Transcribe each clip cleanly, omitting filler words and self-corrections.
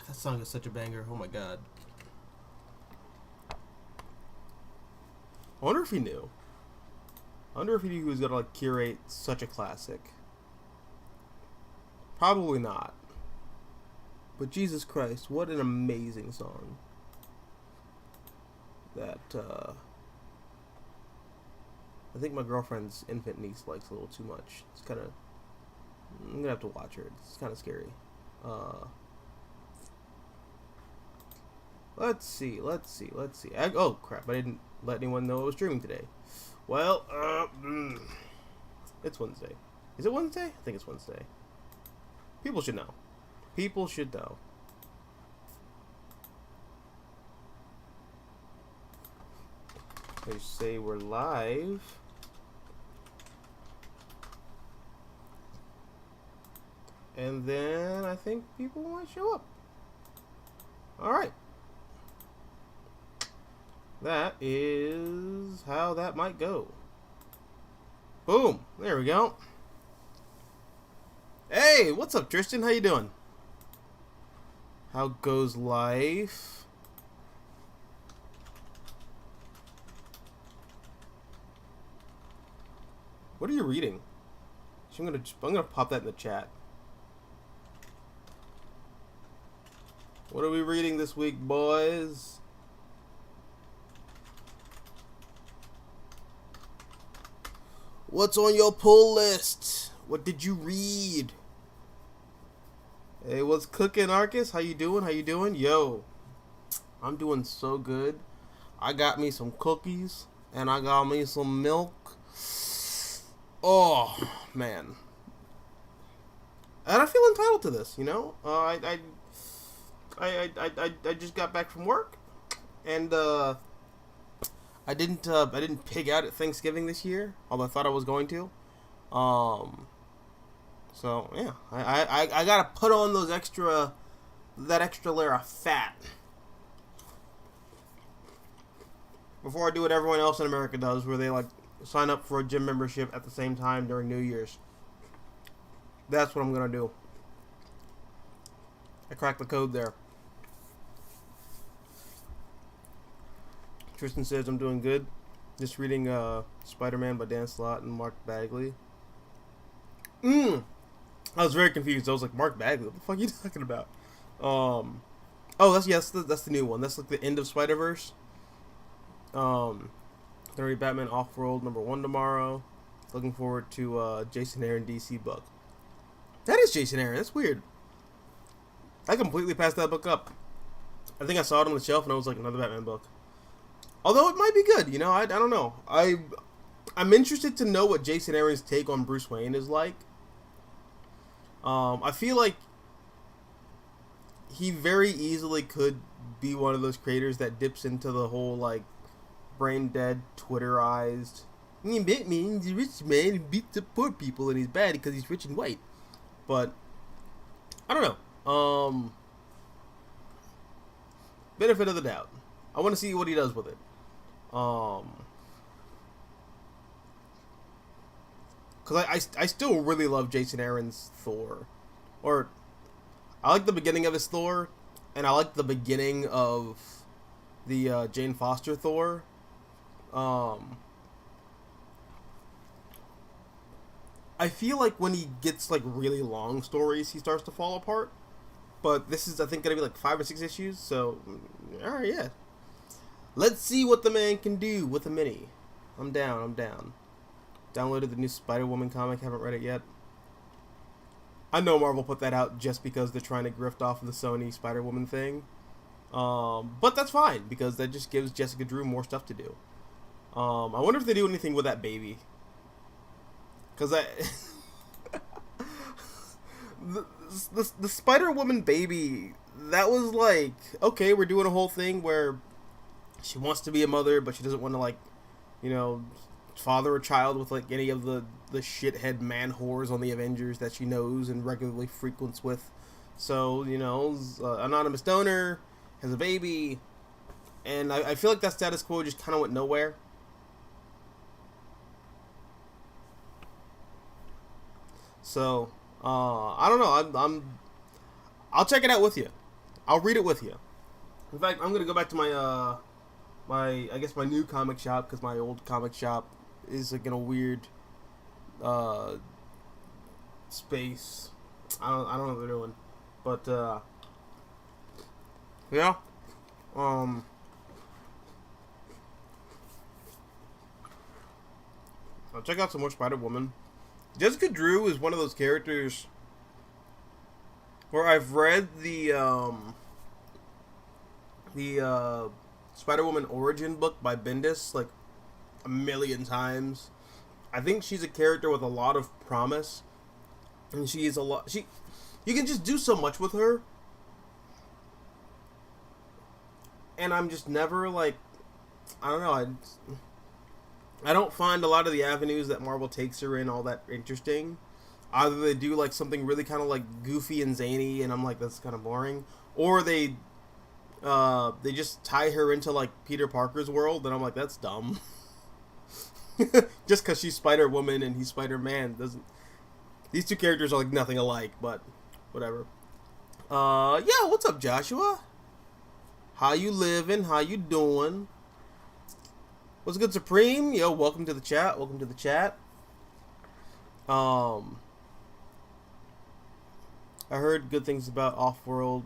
that song is such a banger. Oh my god. I wonder if he knew. I wonder if he knew he was gonna like curate such a classic. Probably not. But Jesus Christ, what an amazing song. That I think my girlfriend's infant niece likes a little too much. It's kind of, I'm gonna have to watch her. It's kind of scary. Let's see. Oh crap! I didn't let anyone know I was streaming today. Well, it's Wednesday. Is it Wednesday? I think it's Wednesday. People should know. People should know. They say we're live. And then I think people might show up. Alright. That is how that might go. Boom. There we go. Hey, what's up, Tristan? How you doing? How goes life? What are you reading? I'm gonna pop that in the chat. What are we reading this week, boys? What's on your pull list? What did you read? Hey, what's cooking, Arcus? How you doing? How you doing? Yo, I'm doing so good. I got me some cookies and I got me some milk. Oh man, and I feel entitled to this. You know, I just got back from work, and I didn't pig out at Thanksgiving this year, although I thought I was going to. So yeah, I gotta put on that extra layer of fat before I do what everyone else in America does, where they like sign up for a gym membership at the same time during New Year's. That's what I'm gonna do. I cracked the code there. Tristan says I'm doing good. Just reading Spider-Man by Dan Slott and Mark Bagley. I was very confused. I was like, Mark Bagley? What the fuck are you talking about? Oh, that's the new one. That's like the end of Spider-Verse. Gonna read Batman Off-World #1 tomorrow. Looking forward to Jason Aaron DC book. That is Jason Aaron. That's weird. I completely passed that book up. I think I saw it on the shelf and I was like, another Batman book. Although it might be good, you know. I don't know. I'm interested to know what Jason Aaron's take on Bruce Wayne is like. I feel like he very easily could be one of those creators that dips into the whole like brain dead, Twitterized. Batman's a rich man who beats up poor people and he's bad because he's rich and white. But I don't know. Benefit of the doubt. I want to see what he does with it. Because I still really love Jason Aaron's Thor. Or, I like the beginning of his Thor, and I like the beginning of the Jane Foster Thor. I feel like when he gets like really long stories, he starts to fall apart. But this is, I think, going to be like 5 or 6 issues, so, alright, yeah. Let's see what the man can do with a mini. I'm down. Downloaded the new Spider-Woman comic, haven't read it yet. I know Marvel put that out just because they're trying to grift off of the Sony Spider-Woman thing. But that's fine, because that just gives Jessica Drew more stuff to do. I wonder if they do anything with that baby. Because the Spider-Woman baby, that was like, okay, we're doing a whole thing where she wants to be a mother, but she doesn't want to, like, you know, father a child with, like, any of the shithead man whores on the Avengers that she knows and regularly frequents with So, anonymous donor has a baby, and I feel like that status quo just kind of went nowhere. So, I don't know. I'll check it out with you. I'll read it with you. In fact, I'm gonna go back to my new comic shop, because my old comic shop is like in a weird space. I don't know what they're doing, but yeah. I'll check out some more Spider-Woman. Jessica Drew is one of those characters where I've read the Spider-Woman origin book by Bendis like a million times. I think she's a character with a lot of promise, and she is a lot. You can just do so much with her, and I'm just never like, I don't know. I don't find a lot of the avenues that Marvel takes her in all that interesting. Either they do like something really kind of like goofy and zany, and I'm like, that's kind of boring, or they just tie her into like Peter Parker's world, and I'm like, that's dumb. Just because she's Spider-Woman and he's Spider-Man doesn't. These two characters are like nothing alike, but whatever. Yeah, what's up, Joshua? How you living? How you doing? What's good, Supreme? Yo, welcome to the chat. Welcome to the chat. I heard good things about Off-World.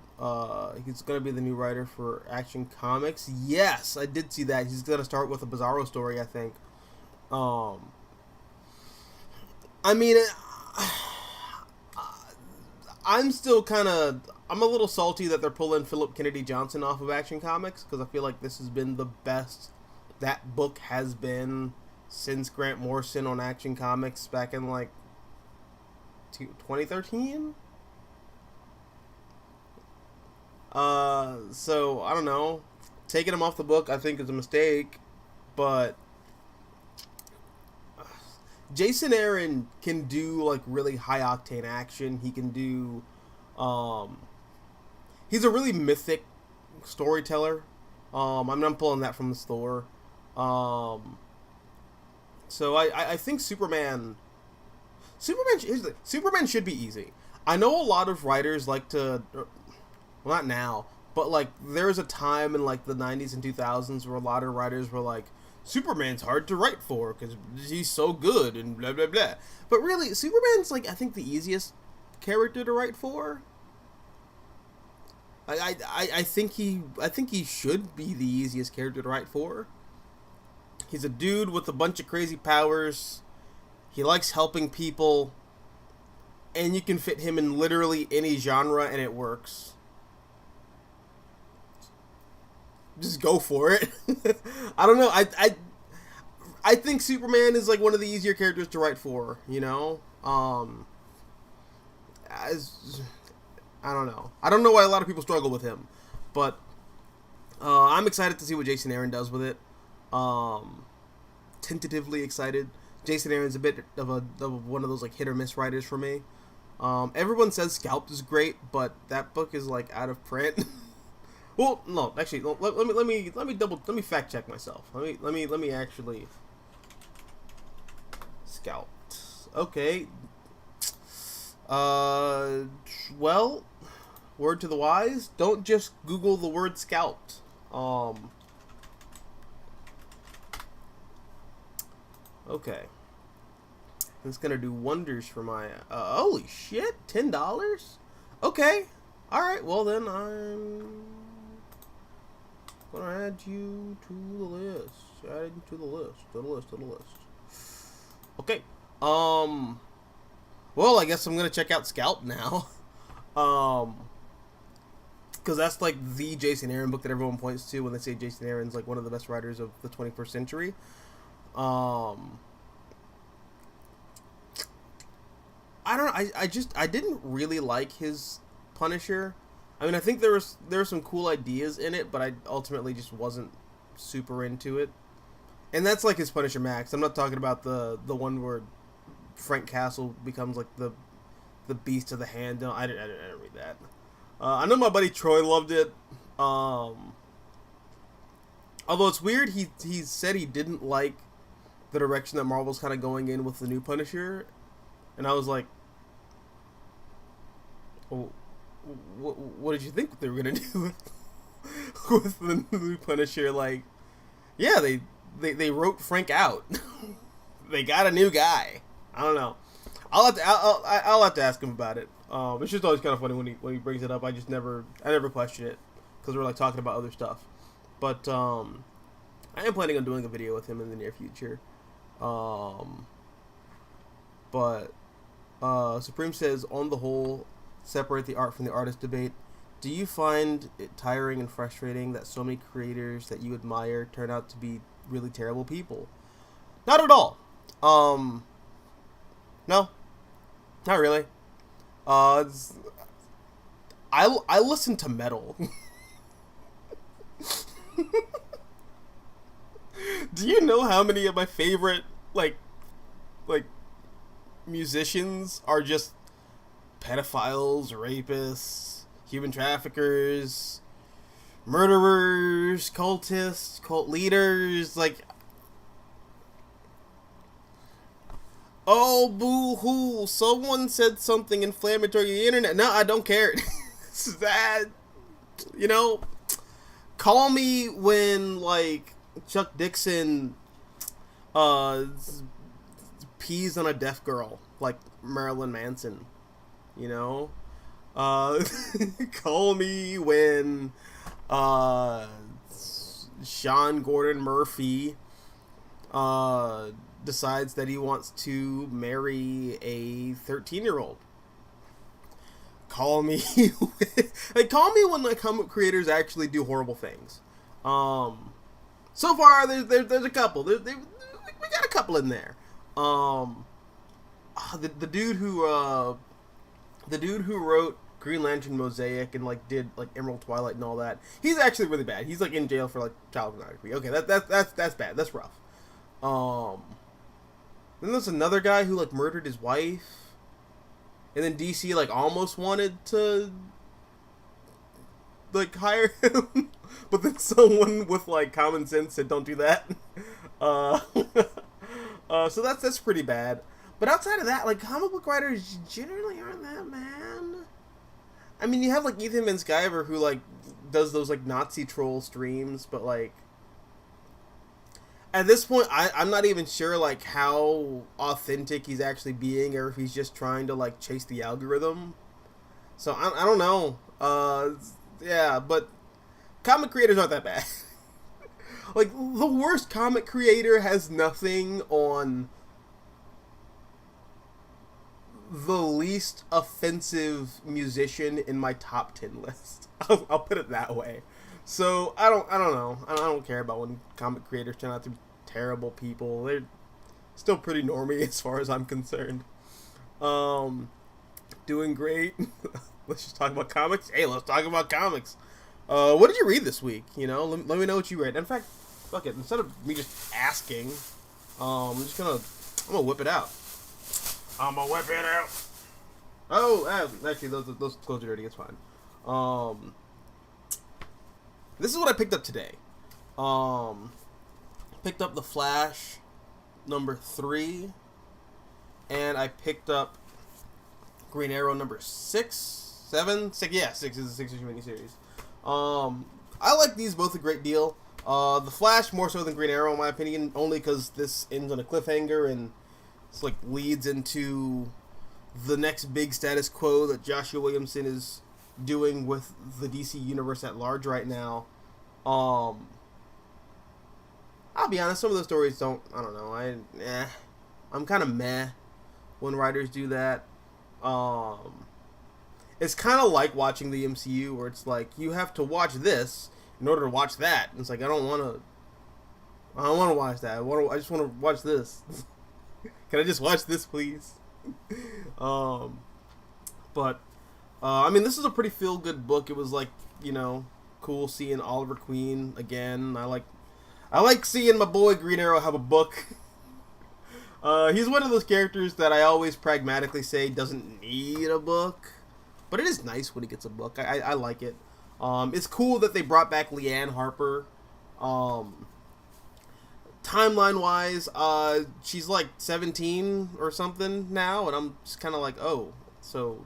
He's going to be the new writer for Action Comics. Yes, I did see that. He's going to start with a Bizarro story, I think. I mean, I'm still kind of... I'm a little salty that they're pulling Philip Kennedy Johnson off of Action Comics, because I feel like this has been the best that book has been since Grant Morrison on Action Comics back in, like, 2013? So, I don't know. Taking him off the book, I think, is a mistake, but Jason Aaron can do, like, really high-octane action. He can do, he's a really mythic storyteller. I'm pulling that from the store. So I think Superman should be easy. I know a lot of writers like to, well, not now, but like there was a time in like the 90s and 2000s where a lot of writers were like, Superman's hard to write for because he's so good and blah blah blah. But really, Superman's like, I think, the easiest character to write for. I think he should be the easiest character to write for. He's a dude with a bunch of crazy powers. He likes helping people, and you can fit him in literally any genre and it works. Just go for it. I don't know. I think Superman is like one of the easier characters to write for, you know? I don't know. I don't know why a lot of people struggle with him, but I'm excited to see what Jason Aaron does with it. Tentatively excited. Jason Aaron's a bit of one of those like hit or miss writers for me. Everyone says Scalped is great, but that book is like out of print. Well, no, actually, let me fact check myself. Let me actually Scalped. Okay. Well, word to the wise, don't just Google the word scalped. Okay. It's gonna do wonders for my, holy shit, $10? Okay. Alright, well then I'm gonna add you to the list. Add you to the list. Okay. Well, I guess I'm gonna check out Scalp now. Because that's like the Jason Aaron book that everyone points to when they say Jason Aaron's like one of the best writers of the 21st century. I don't know. I didn't really like his Punisher. I mean, I think there were some cool ideas in it, but I ultimately just wasn't super into it. And that's like his Punisher Max. I'm not talking about the one where Frank Castle becomes like the beast of the hand. No, I didn't read that. I know my buddy Troy loved it. Although it's weird, he said he didn't like the direction that Marvel's kind of going in with the new Punisher, and I was like, well, what did you think they were gonna do with the new Punisher? Like, yeah, they wrote Frank out. They got a new guy. I don't know. I'll have to ask him about it. It's just always kind of funny when he brings it up. I never question it because we're like talking about other stuff. But I am planning on doing a video with him in the near future. But Supreme says, on the whole, separate the art from the artist debate. Do you find it tiring and frustrating that so many creators that you admire turn out to be really terrible people? Not at all. No, not really. I listen to metal. Do you know how many of my favorite like musicians are just pedophiles, rapists, human traffickers, murderers, cultists, cult leaders? Like, oh, boo-hoo, someone said something inflammatory on the internet. No, I don't care. That, you know, call me when, like, Chuck Dixon pees on a deaf girl, like Marilyn Manson, you know? Call me when Sean Gordon Murphy decides that he wants to marry a 13-year-old. Call me call me when like comic creators actually do horrible things. So far there's a couple. We got a couple in there. The dude who wrote Green Lantern Mosaic and like did like Emerald Twilight and all that, he's actually really bad. He's like in jail for like child pornography. Okay, that's bad. That's rough. Then there's another guy who like murdered his wife, and then DC like almost wanted to like hire him, but then someone with like common sense said don't do that. So that's pretty bad. But outside of that, like, comic book writers generally aren't that bad. I mean, you have like Ethan Van Sciver who like does those like Nazi troll streams, but like at this point, I'm not even sure like how authentic he's actually being, or if he's just trying to like chase the algorithm. So I don't know. Yeah, but comic creators aren't that bad. Like, the worst comic creator has nothing on the least offensive musician in my top 10 list. I'll put it that way. So I don't know. I don't care about when comic creators turn out to be terrible people. They're still pretty normy as far as I'm concerned. Doing great. Let's just talk about comics. Hey, let's talk about comics. What did you read this week? You know, let me know what you read. In fact, fuck it. Instead of me just asking, I'm gonna whip it out. I'm gonna whip it out. Oh, actually, those clothes are dirty. It's fine. This is what I picked up today. Picked up The Flash number 3, and I picked up Green Arrow number 6, 7, 6. Yeah, 6 is a 6-issue miniseries. I like these both a great deal. The Flash more so than Green Arrow, in my opinion, only because this ends on a cliffhanger and it's like leads into the next big status quo that Joshua Williamson is doing with the DC universe at large right now. I'll be honest, some of those stories don't. I don't know. I'm kind of meh when writers do that. It's kind of like watching the MCU, where it's like you have to watch this in order to watch that. And it's like I don't want to watch that. I just want to watch this. Can I just watch this, please? But I mean, this is a pretty feel-good book. It was like, you know, cool seeing Oliver Queen again. I like seeing my boy Green Arrow have a book. He's one of those characters that I always pragmatically say doesn't need a book, but it is nice when he gets a book. I like it. It's cool that they brought back Leanne Harper. Timeline wise, she's like 17 or something now, and I'm just kind of like, oh, so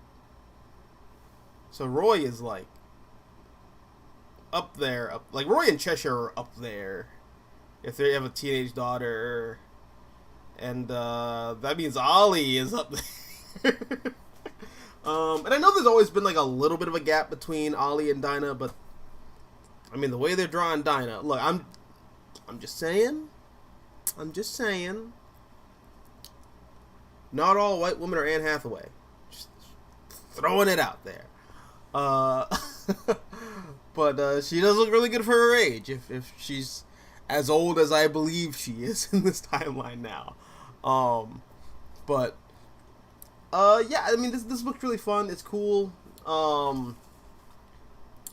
Roy is like up there, like Roy and Cheshire are up there. If they have a teenage daughter, and that means Ollie is up there. And I know there's always been like a little bit of a gap between Ollie and Dinah, but I mean the way they're drawing Dinah, look, I'm just saying. Not all white women are Anne Hathaway. Just throwing it out there. But she does look really good for her age. If she's as old as I believe she is in this timeline now. Yeah, I mean this book's really fun. It's cool. I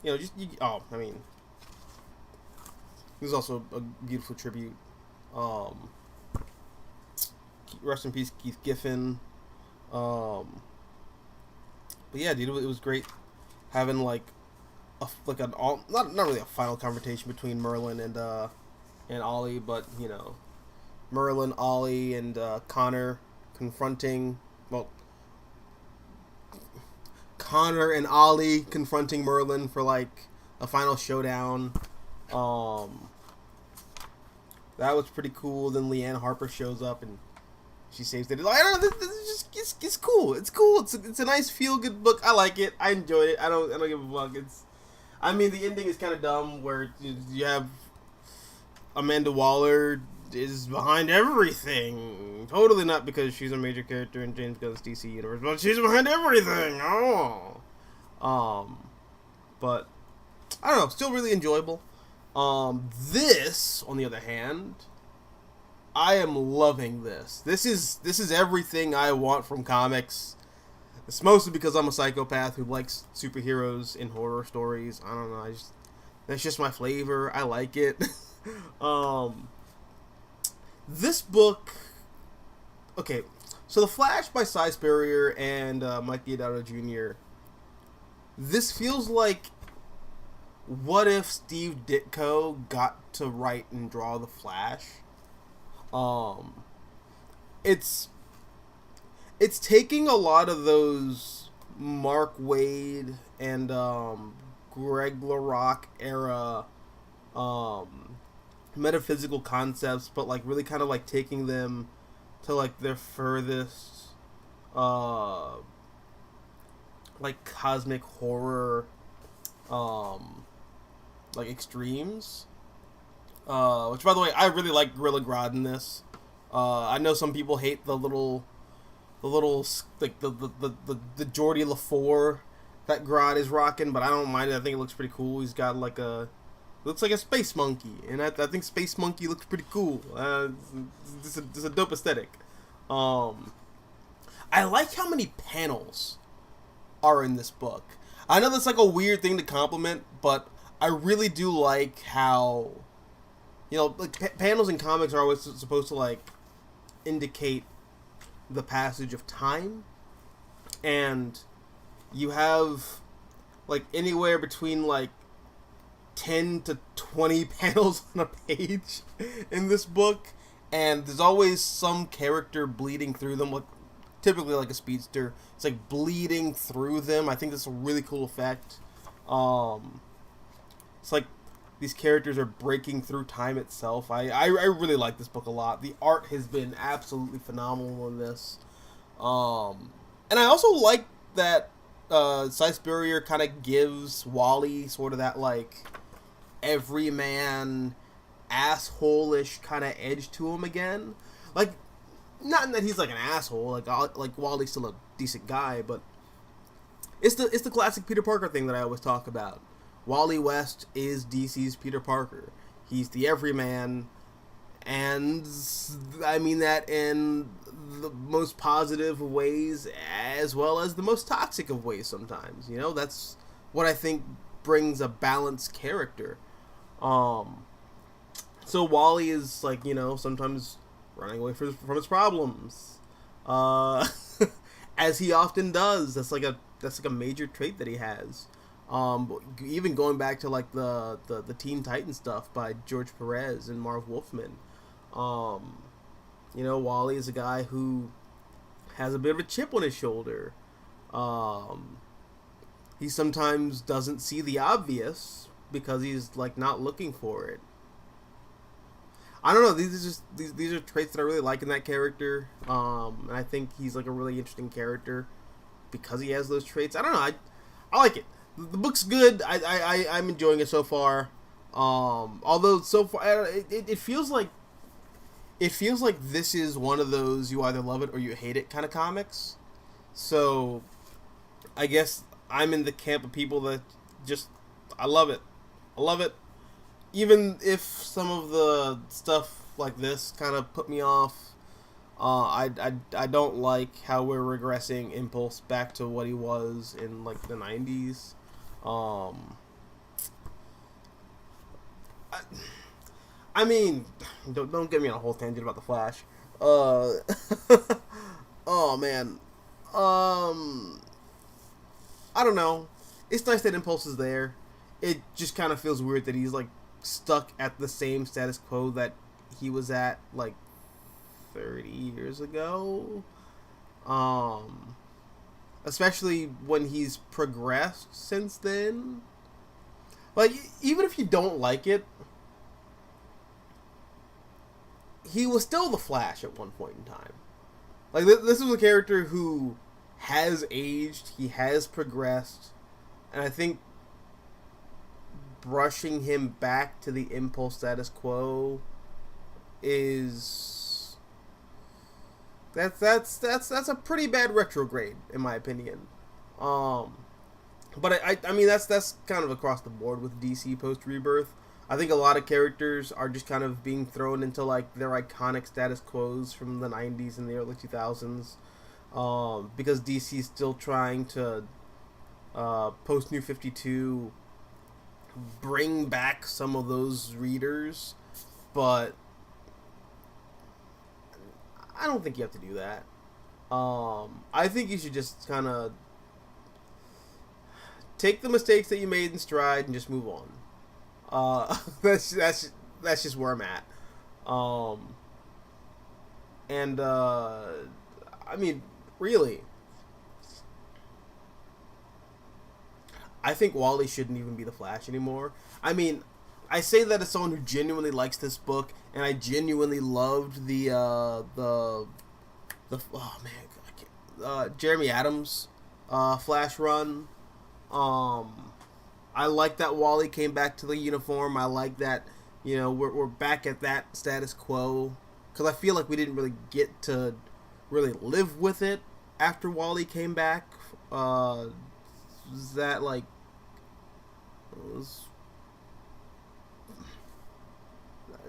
mean, this is also a beautiful tribute. Rest in peace, Keith Giffen. But yeah, dude, it was great having not really a final confrontation between Merlin and Ollie, but you know, Merlin, Ollie, and Connor confronting Connor and Ollie confronting Merlin for like a final showdown. That was pretty cool. Then Leanne Harper shows up and she saves it. I don't know. This is just it's cool. It's cool. It's a nice feel good book. I like it. I enjoy it. I don't give a fuck. I mean, the ending is kind of dumb where you have Amanda Waller is behind everything. Totally not because she's a major character in James Gunn's DC universe, but she's behind everything. But I don't know. Still really enjoyable. This, on the other hand, I am loving this. This is everything I want from comics. It's mostly because I'm a psychopath who likes superheroes in horror stories. I don't know. That's just my flavor. I like it. This book. Okay, so The Flash by Cy Spurrier and Mike Deodato Jr. This feels like, what if Steve Ditko got to write and draw The Flash? It's taking a lot of those Mark Waid and Greg LaRocque era metaphysical concepts, but like really kind of like taking them to like their furthest like cosmic horror like extremes, which by the way I really like Gorilla Grodd in this. I know some people hate the little like the Geordie LaFour that Grodd is rocking, but I don't mind it. I think it looks pretty cool. He's got like looks like a space monkey, and I think space monkey looks pretty cool. It's a dope aesthetic. I like how many panels are in this book. I know that's like a weird thing to compliment, but I really do like how, you know, like panels in comics are always supposed to like indicate the passage of time, and you have like anywhere between like 10 to 20 panels on a page in this book, and there's always some character bleeding through them, like typically like a speedster. It's like bleeding through them. I think that's a really cool effect. It's like these characters are breaking through time itself. I really like this book a lot. The art has been absolutely phenomenal in this. And I also like that Cy Spurrier kind of gives Wally sort of that like everyman asshole-ish kind of edge to him again. Like, not that he's like an asshole, like Wally's still a decent guy, but it's the classic Peter Parker thing that I always talk about. Wally West is DC's Peter Parker. He's the everyman, and I mean that in the most positive of ways as well as the most toxic of ways sometimes. You know, that's what I think brings a balanced character. So Wally is like, you know, sometimes running away from his problems, as he often does. That's that's like a major trait that he has. Even going back to like the Teen Titans stuff by George Perez and Marv Wolfman. Um, Wally is a guy who has a bit of a chip on his shoulder. Um, he sometimes doesn't see the obvious because he's like not looking for it. I don't know. These are traits that I really like in that character. And I think he's like a really interesting character because he has those traits. I don't know. I like it. The book's good. I'm enjoying it so far. Although so far it feels like this is one of those you either love it or you hate it kind of comics. So I guess I'm in the camp of people that just I love it. I love it. Even if some of the stuff like this kind of put me off, I don't like how we're regressing Impulse back to what he was in like the 90s. I mean, don't get me on a whole tangent about the Flash. Oh man, I don't know. It's nice that Impulse is there. It just kind of feels weird that he's like stuck at the same status quo that he was at like 30 years ago. Especially when he's progressed since then. Like, even if you don't like it, he was still the Flash at one point in time. Like, this was a character who has aged, he has progressed, and I think brushing him back to the Impulse status quo is that's a pretty bad retrograde in my opinion. But I mean that's kind of across the board with DC post Rebirth. I think a lot of characters are just kind of being thrown into like their iconic status quos from the 90s and the early 2000s, because DC is still trying to post New 52 bring back some of those readers, but I don't think you have to do that. I think you should just kind of take the mistakes that you made in stride and just move on. That's just where I'm at. I mean, really, I think Wally shouldn't even be the Flash anymore. I mean, I say that as someone who genuinely likes this book, and I genuinely loved the oh man, Jeremy Adams Flash run. I like that Wally came back to the uniform. I like that, we're back at that status quo, because I feel like we didn't really get to really live with it after Wally came back. Was that like it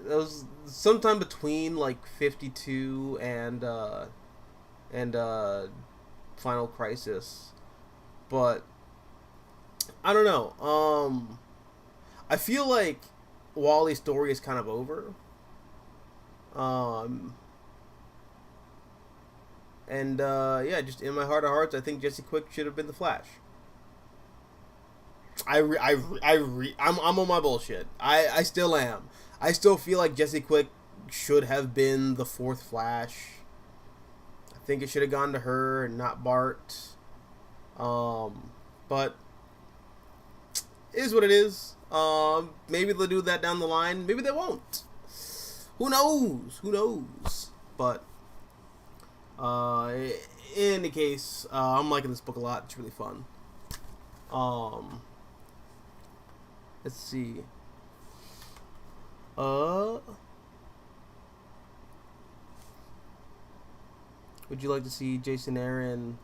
was sometime between like 52 and Final Crisis, but I don't know. I feel like Wally's story is kind of over. Yeah, just in my heart of hearts, I think Jesse Quick should have been the Flash. I'm on my bullshit. I still am. I still feel like Jesse Quick should have been the fourth Flash. I think it should have gone to her and not Bart. But it is what it is. Maybe they'll do that down the line. Maybe they won't. Who knows? But in any case, I'm liking this book a lot. It's really fun. Let's see. Would you like to see Jason Aaron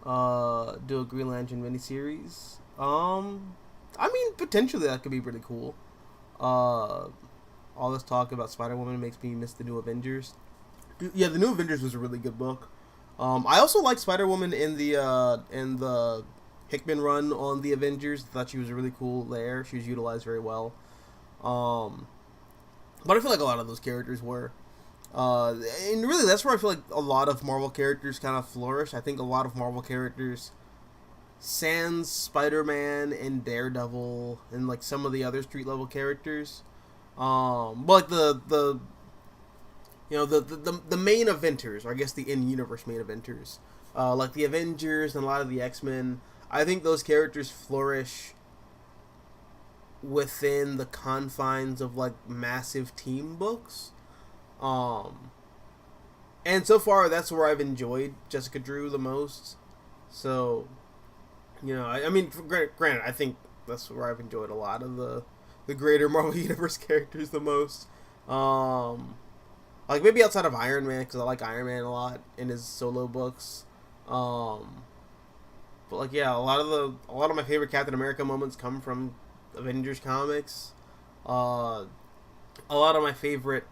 do a Green Lantern miniseries? I mean, potentially that could be pretty cool. All this talk about Spider-Woman makes me miss the New Avengers. Yeah, the New Avengers was a really good book. I also liked Spider-Woman in the Hickman run on the Avengers. I thought she was really cool there. She was utilized very well. But I feel like a lot of those characters were. And really, that's where I feel like a lot of Marvel characters kind of flourish. I think a lot of Marvel characters sans Spider-Man and Daredevil and like some of the other street level characters. But like the you know the main eventers, or I guess the in-universe main eventers, like the Avengers and a lot of the X-Men. I think those characters flourish within the confines of like massive team books. And so far that's where I've enjoyed Jessica Drew the most. So, you know, I mean, granted, I think that's where I've enjoyed a lot of the greater Marvel Universe characters the most. Like maybe outside of Iron Man, because I like Iron Man a lot in his solo books. But like yeah, a lot of my favorite Captain America moments come from Avengers comics. A lot of my favorite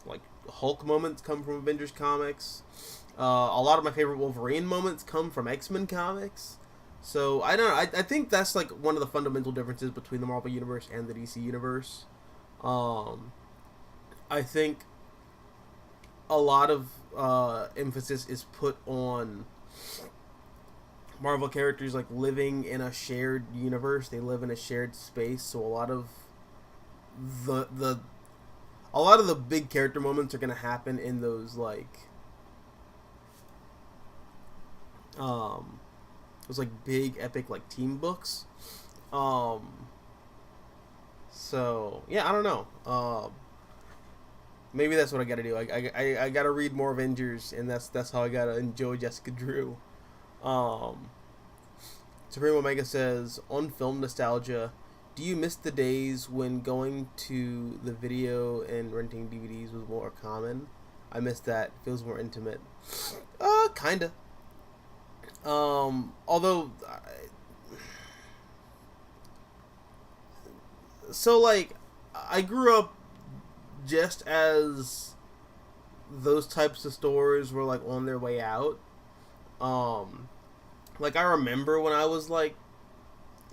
like Hulk moments come from Avengers comics. A lot of my favorite Wolverine moments come from X-Men comics. So I don't know. I think that's like one of the fundamental differences between the Marvel Universe and the DC Universe. I think a lot of emphasis is put on Marvel characters like living in a shared universe. They live in a shared space, so a lot of the big character moments are gonna happen in those like big epic like team books. So yeah, I don't know. Maybe that's what I gotta do. I gotta read more Avengers, and that's how I gotta enjoy Jessica Drew. Supreme Omega says, on film nostalgia, do you miss the days when going to the video and renting DVDs was more common? I miss that. It feels more intimate. Kinda. Although, so like, I grew up just as those types of stores were like on their way out. Like I remember when I was like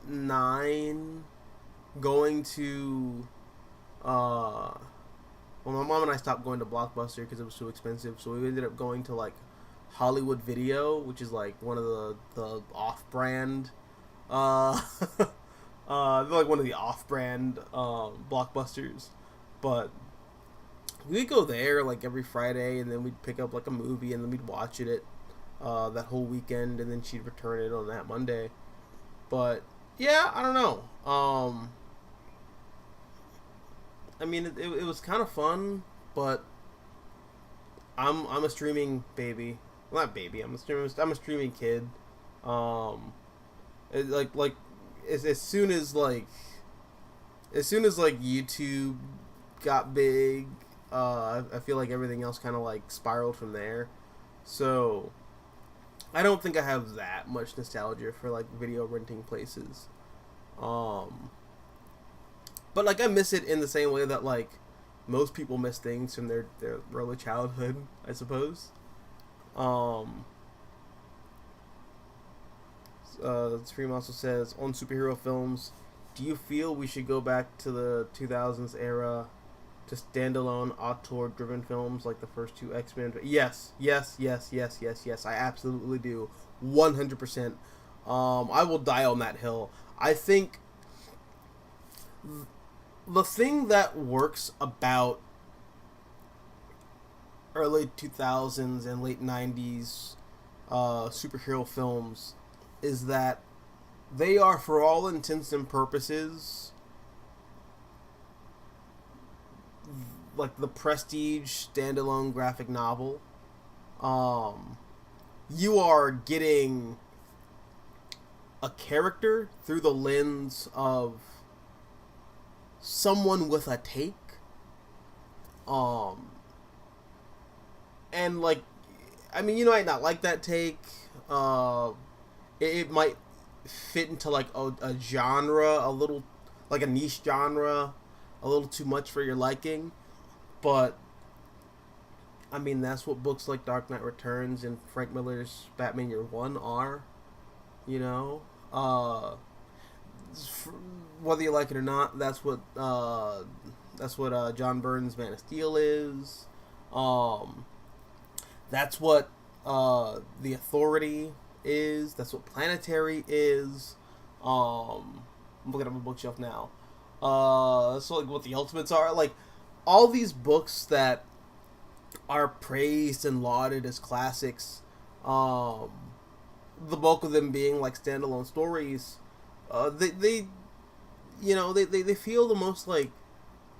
9, going to well, my mom and I stopped going to Blockbuster because it was too expensive, so we ended up going to like Hollywood Video, which is like one of the off-brand they're like one of the off-brand Blockbusters. But we'd go there like every Friday, and then we'd pick up like a movie, and then we'd watch it that whole weekend, and then she'd return it on that Monday. But yeah, I don't know. I mean, it was kind of fun, but I'm a streaming baby. Well, not baby. I'm a streaming kid. As soon as YouTube got big, I feel like everything else kind of like spiraled from there. So I don't think I have that much nostalgia for like video renting places. But like I miss it in the same way that like most people miss things from their early childhood, I suppose. Supreme also says, on superhero films, do you feel we should go back to the 2000s era to standalone auteur-driven films like the first two X-Men? Yes. I absolutely do. 100%. I will die on that hill. I think the thing that works about early 2000s and late 90s superhero films is that they are, for all intents and purposes, like the prestige standalone graphic novel. You are getting a character through the lens of someone with a take. And like, I mean, you might not like that take. It might fit into like a genre, a little, like a niche genre, a little too much for your liking. But I mean, that's what books like Dark Knight Returns and Frank Miller's Batman Year One are. You know, whether you like it or not, that's what John Byrne's Man of Steel is. That's what the Authority is. That's what Planetary is. I'm looking at my bookshelf now. So like what the Ultimates are, like all these books that are praised and lauded as classics. The bulk of them being like standalone stories. They they feel the most like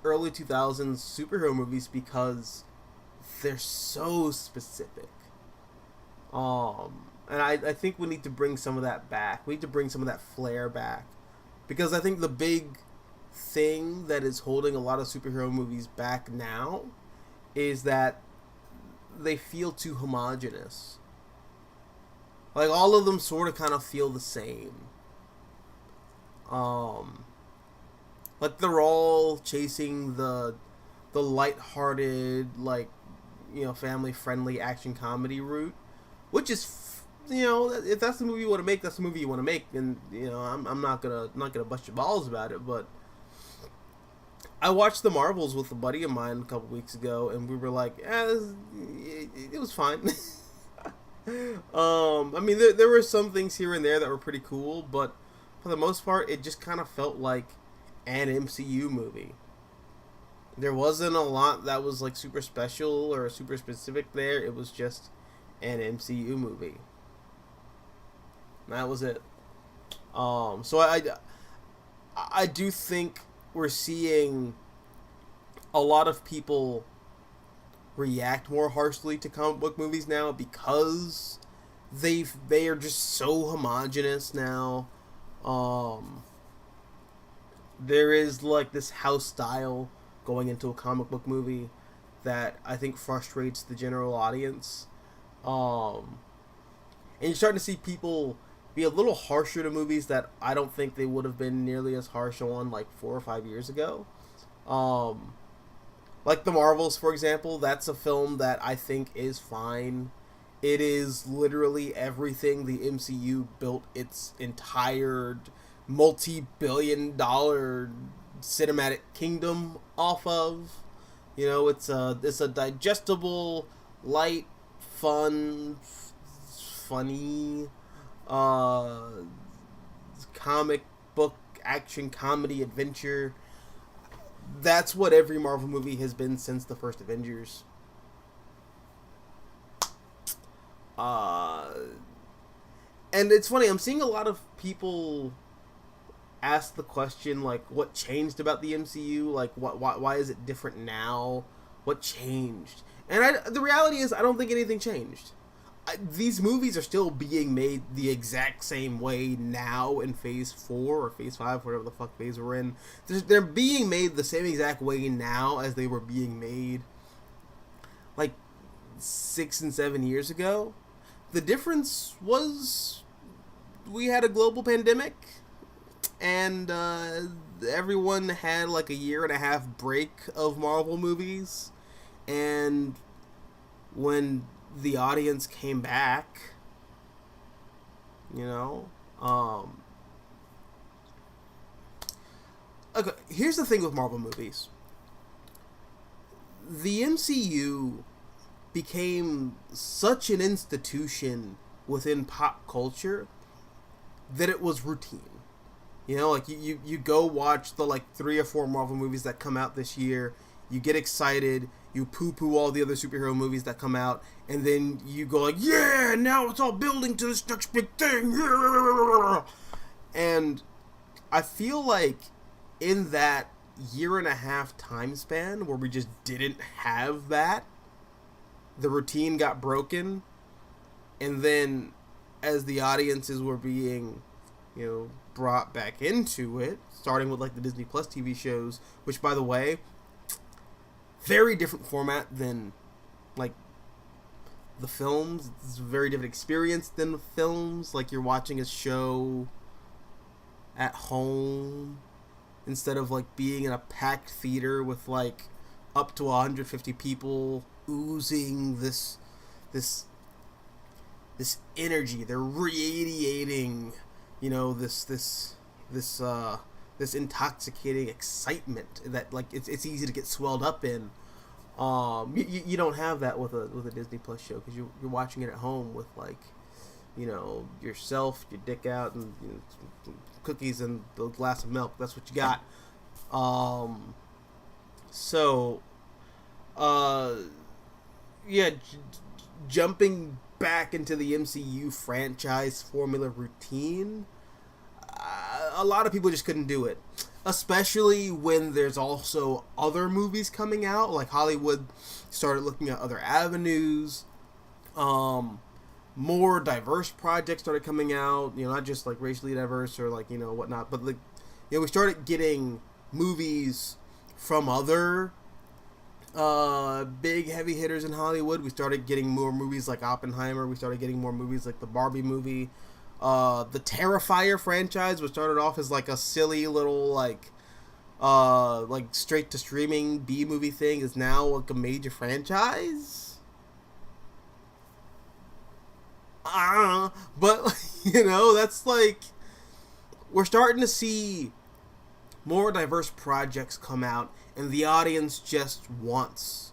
early 2000s superhero movies because they're so specific. And I think we need to bring some of that back. We need to bring some of that flair back. Because I think the big thing that is holding a lot of superhero movies back now is that they feel too homogenous. Like, all of them sort of kind of feel the same. Like, they're all chasing the lighthearted, like, family-friendly action comedy route. Which is, if that's the movie you want to make, that's the movie you want to make. And, I'm not gonna bust your balls about it, but I watched The Marvels with a buddy of mine a couple weeks ago, and we were like, it was fine. I mean, there were some things here and there that were pretty cool, but for the most part, it just kind of felt like an MCU movie. There wasn't a lot that was like super special or super specific there. It was just an MCU movie. That was it. So I do think we're seeing a lot of people react more harshly to comic book movies now because they are just so homogenous now. There is like this house style going into a comic book movie that I think frustrates the general audience. And you're starting to see people be a little harsher to movies that I don't think they would have been nearly as harsh on like 4 or 5 years ago. Like The Marvels, for example, that's a film that I think is fine. It is literally everything the MCU built its entire multi-billion-dollar cinematic kingdom off of. It's a digestible, light, fun, funny, comic book action comedy adventure. That's what every Marvel movie has been since the first Avengers. And it's funny, I'm seeing a lot of people ask the question, like, what changed about the MCU? Like, why is it different now? What changed? And the reality is, I don't think anything changed. These movies are still being made the exact same way now in Phase 4 or Phase 5, whatever the fuck phase we're in. They're being made the same exact way now as they were being made like 6 and 7 years ago. The difference was we had a global pandemic and everyone had like a 1.5 year break of Marvel movies, and when the audience came back, okay, here's the thing with Marvel movies. The MCU became such an institution within pop culture that it was routine. Like you go watch the like 3 or 4 Marvel movies that come out this year, you get excited, you poo-poo all the other superhero movies that come out, and then you go like, yeah, now it's all building to this next big thing. And I feel like in that 1.5 year time span where we just didn't have that, the routine got broken, and then as the audiences were being, brought back into it, starting with like the Disney Plus TV shows, which by the way, very different format than like the films. It's a very different experience than the films. Like, you're watching a show at home instead of like being in a packed theater with like up to 150 people oozing this energy. They're radiating, this intoxicating excitement that like it's easy to get swelled up in. You don't have that with a Disney Plus show because you're watching it at home with like, yourself, your dick out, and some cookies and a glass of milk. That's what you got. Um, so, uh, yeah, jumping back into the MCU franchise formula routine, a lot of people just couldn't do it. Especially when there's also other movies coming out, like Hollywood started looking at other avenues. More diverse projects started coming out. Not just like racially diverse or like whatnot, but like we started getting movies from other big heavy hitters in Hollywood. We started getting more movies like Oppenheimer. We started getting more movies like the Barbie movie. The Terrifier franchise, which started off as like a silly little like straight to streaming B movie thing, is now like a major franchise. I don't know, but that's like we're starting to see more diverse projects come out, and the audience just wants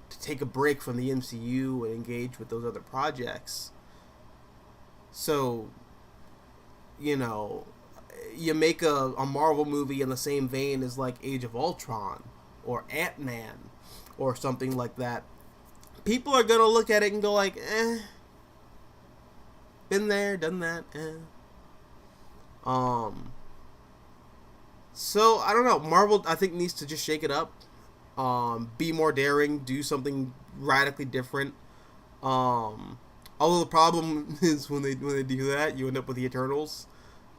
to take a break from the MCU and engage with those other projects. So, you make a Marvel movie in the same vein as like Age of Ultron or Ant-Man or something like that. People are gonna look at it and go like, been there, done that, So I don't know. Marvel, I think, needs to just shake it up, be more daring, do something radically different. Although the problem is when they do that, you end up with the Eternals,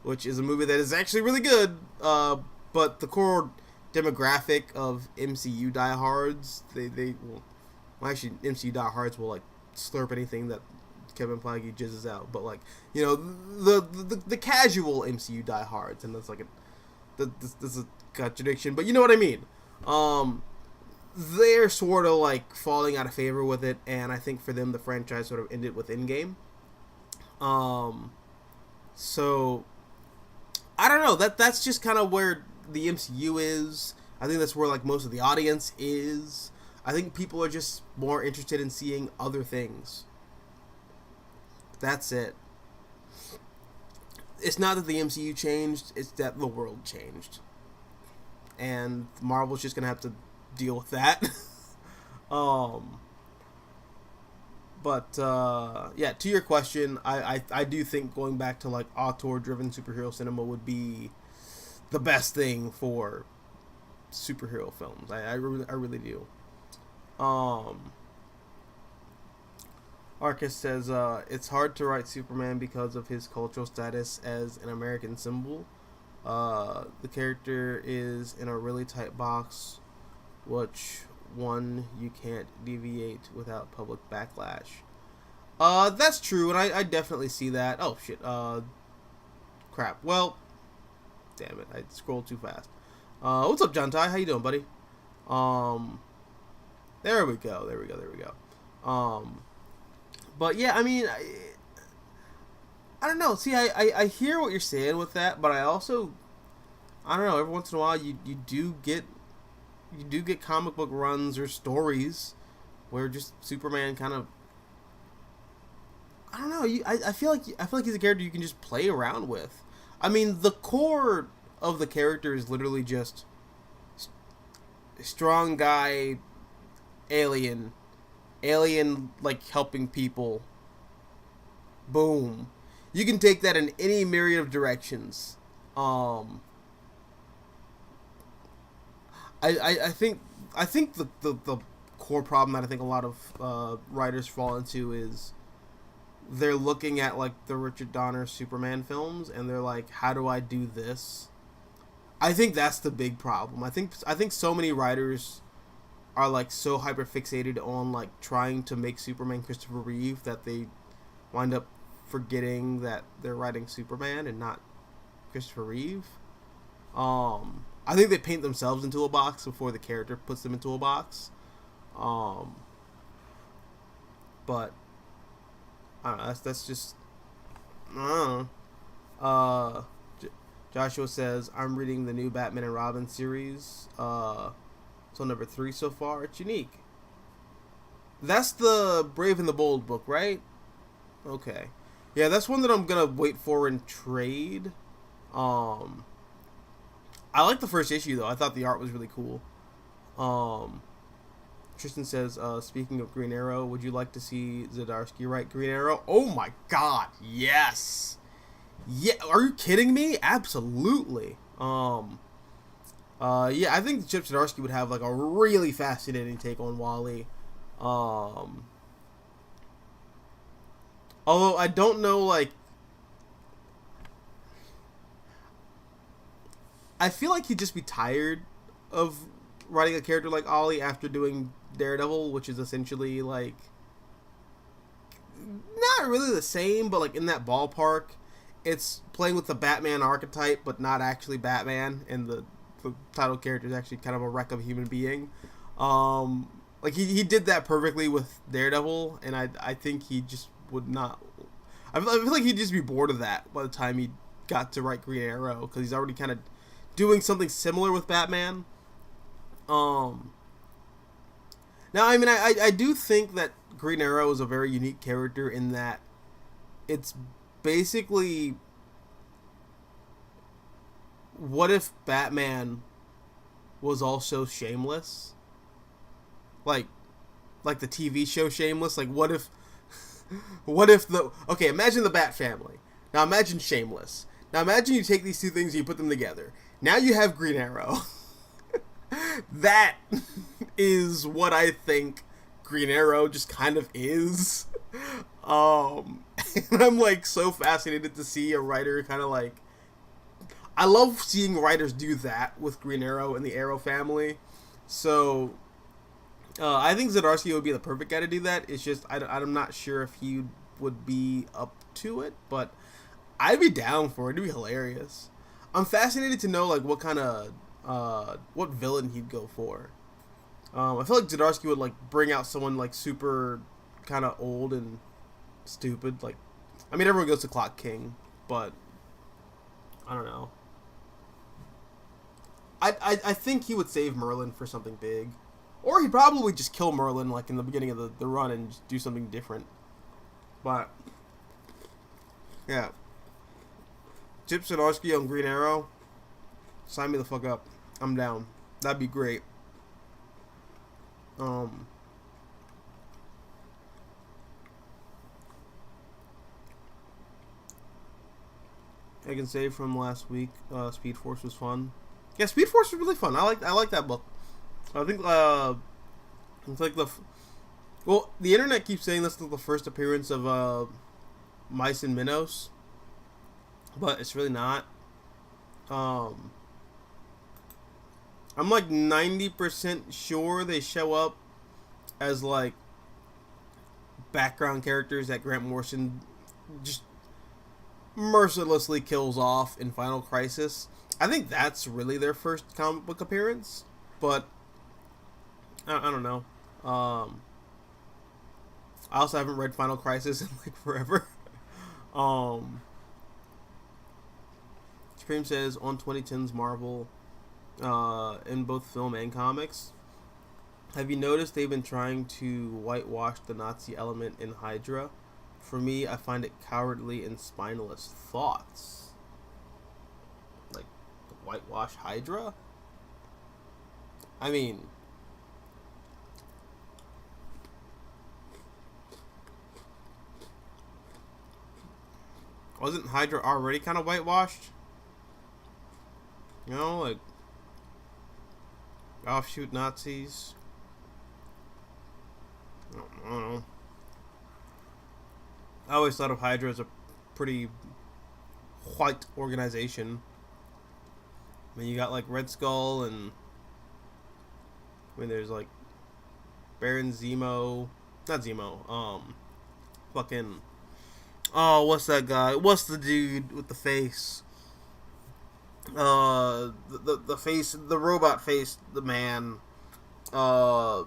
which is a movie that is actually really good. But the core demographic of MCU diehards, actually MCU diehards will like slurp anything that Kevin Feige jizzes out. But like the casual MCU diehards, and that's like this is a contradiction, but you know what I mean. They're sort of like falling out of favor with it, and I think for them the franchise sort of ended with Endgame. So I don't know. That's just kind of where the MCU is. I think that's where like most of the audience is. I think people are just more interested in seeing other things. That's it. It's not that the MCU changed, it's that the world changed. And Marvel's just gonna have to deal with that. Yeah, to your question, I do think going back to like auteur-driven superhero cinema would be the best thing for superhero films. I really do. Arcus says, it's hard to write Superman because of his cultural status as an American symbol. The character is in a really tight box, which one you can't deviate without public backlash. That's true, and I definitely see that. Oh, shit. Crap. Well, damn it. I scrolled too fast. What's up, John Ty? How you doing, buddy? There we go. But yeah, I mean, I don't know. See, I hear what you're saying with that, but I also, I don't know. Every once in a while, you do get comic book runs or stories where just Superman kind of, I don't know. I feel like he's a character you can just play around with. I mean, the core of the character is literally just strong guy, alien like helping people. Boom. You can take that in any myriad of directions. I think the core problem that I think a lot of writers fall into is they're looking at like the Richard Donner Superman films and they're like, how do I do this? I think that's the big problem. I think so many writers are like so hyper fixated on like trying to make Superman Christopher Reeve that they wind up forgetting that they're writing Superman and not Christopher Reeve. I think they paint themselves into a box before the character puts them into a box. But I don't know. That's just I don't know. Joshua says, I'm reading the new Batman and Robin series. So number 3 so far. It's unique. That's the Brave and the Bold book, right? Okay. Yeah, that's one that I'm gonna wait for in trade. Um, I like the first issue though. I thought the art was really cool. Um, Tristan says, speaking of Green Arrow, would you like to see Zdarsky write Green Arrow? Oh my god, yes. Yeah, are you kidding me? Absolutely. Yeah, I think Chip Zdarsky would have like a really fascinating take on Wally. Although I don't know, like, I feel like he'd just be tired of writing a character like Ollie after doing Daredevil, which is essentially like not really the same, but like in that ballpark. It's playing with the Batman archetype, but not actually Batman, and the title character is actually kind of a wreck of a human being. Like he did that perfectly with Daredevil, and I think he just would not. I feel like he'd just be bored of that by the time he got to write Green Arrow, because he's already kind of doing something similar with Batman. Now, I mean, I do think that Green Arrow is a very unique character in that it's basically, what if Batman was also shameless? Like the TV show Shameless? Like, what if okay, imagine the Bat family. Now imagine Shameless. Now imagine you take these two things and you put them together. Now you have Green Arrow. That is what I think Green Arrow just kind of is. And I'm like so fascinated to see a writer kind of like, I love seeing writers do that with Green Arrow and the Arrow family. So I think Zdarsky would be the perfect guy to do that. It's just I'm not sure if he would be up to it, but I'd be down for it. It'd be hilarious. I'm fascinated to know like what kind of what villain he'd go for. I feel like Zdarsky would like bring out someone like super kind of old and stupid. Like, I mean, everyone goes to Clock King, but I don't know. I think he would save Merlin for something big. Or he'd probably just kill Merlin like in the beginning of the run and just do something different. But yeah. Chip Zdarsky on Green Arrow. Sign me the fuck up. I'm down. That'd be great. I can say from last week, Speed Force was fun. Yeah, Speed Force was really fun. I like that book. I think it's like well, the internet keeps saying this is the first appearance of Mice and Minnows, but it's really not. I'm like 90% sure they show up as like background characters that Grant Morrison just mercilessly kills off in Final Crisis. I think that's really their first comic book appearance, but I don't know. I also haven't read Final Crisis in like forever. Scream says on 2010's Marvel, in both film and comics, have you noticed they've been trying to whitewash the Nazi element in Hydra? For me, I find it cowardly and spineless. Thoughts? Like, whitewash Hydra? I mean, wasn't Hydra already kind of whitewashed? You know, like offshoot Nazis. I don't know. I always thought of Hydra as a pretty white organization. I mean, you got like Red Skull, and I mean, there's like Baron Zemo, not Zemo. Fucking. Oh, what's that guy? What's the dude with the face? The face, the robot face, the man. The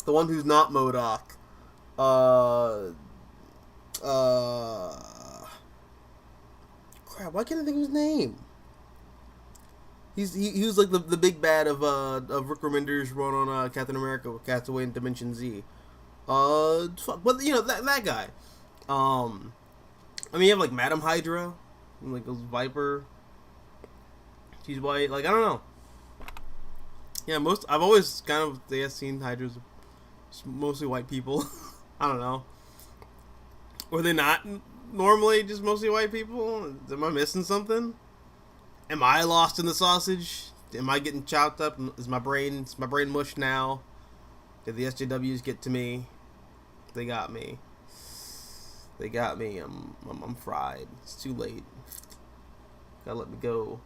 one who's not MODOK. Crap, why can't I think of his name? He was like the big bad of Rick Remender's run on Captain America with Castaway and Dimension Z. Fuck, but you know that guy. I mean, you have like Madam Hydra, and, like Viper. She's white. Like I don't know. Yeah, I've always kind of seen Hydras mostly white people. I don't know. Were they not normally just mostly white people? Am I missing something? Am I lost in the sausage? Am I getting chopped up? Is my brain mush now? Did the SJWs get to me? They got me. They got me. I'm fried. It's too late. Gotta let me go.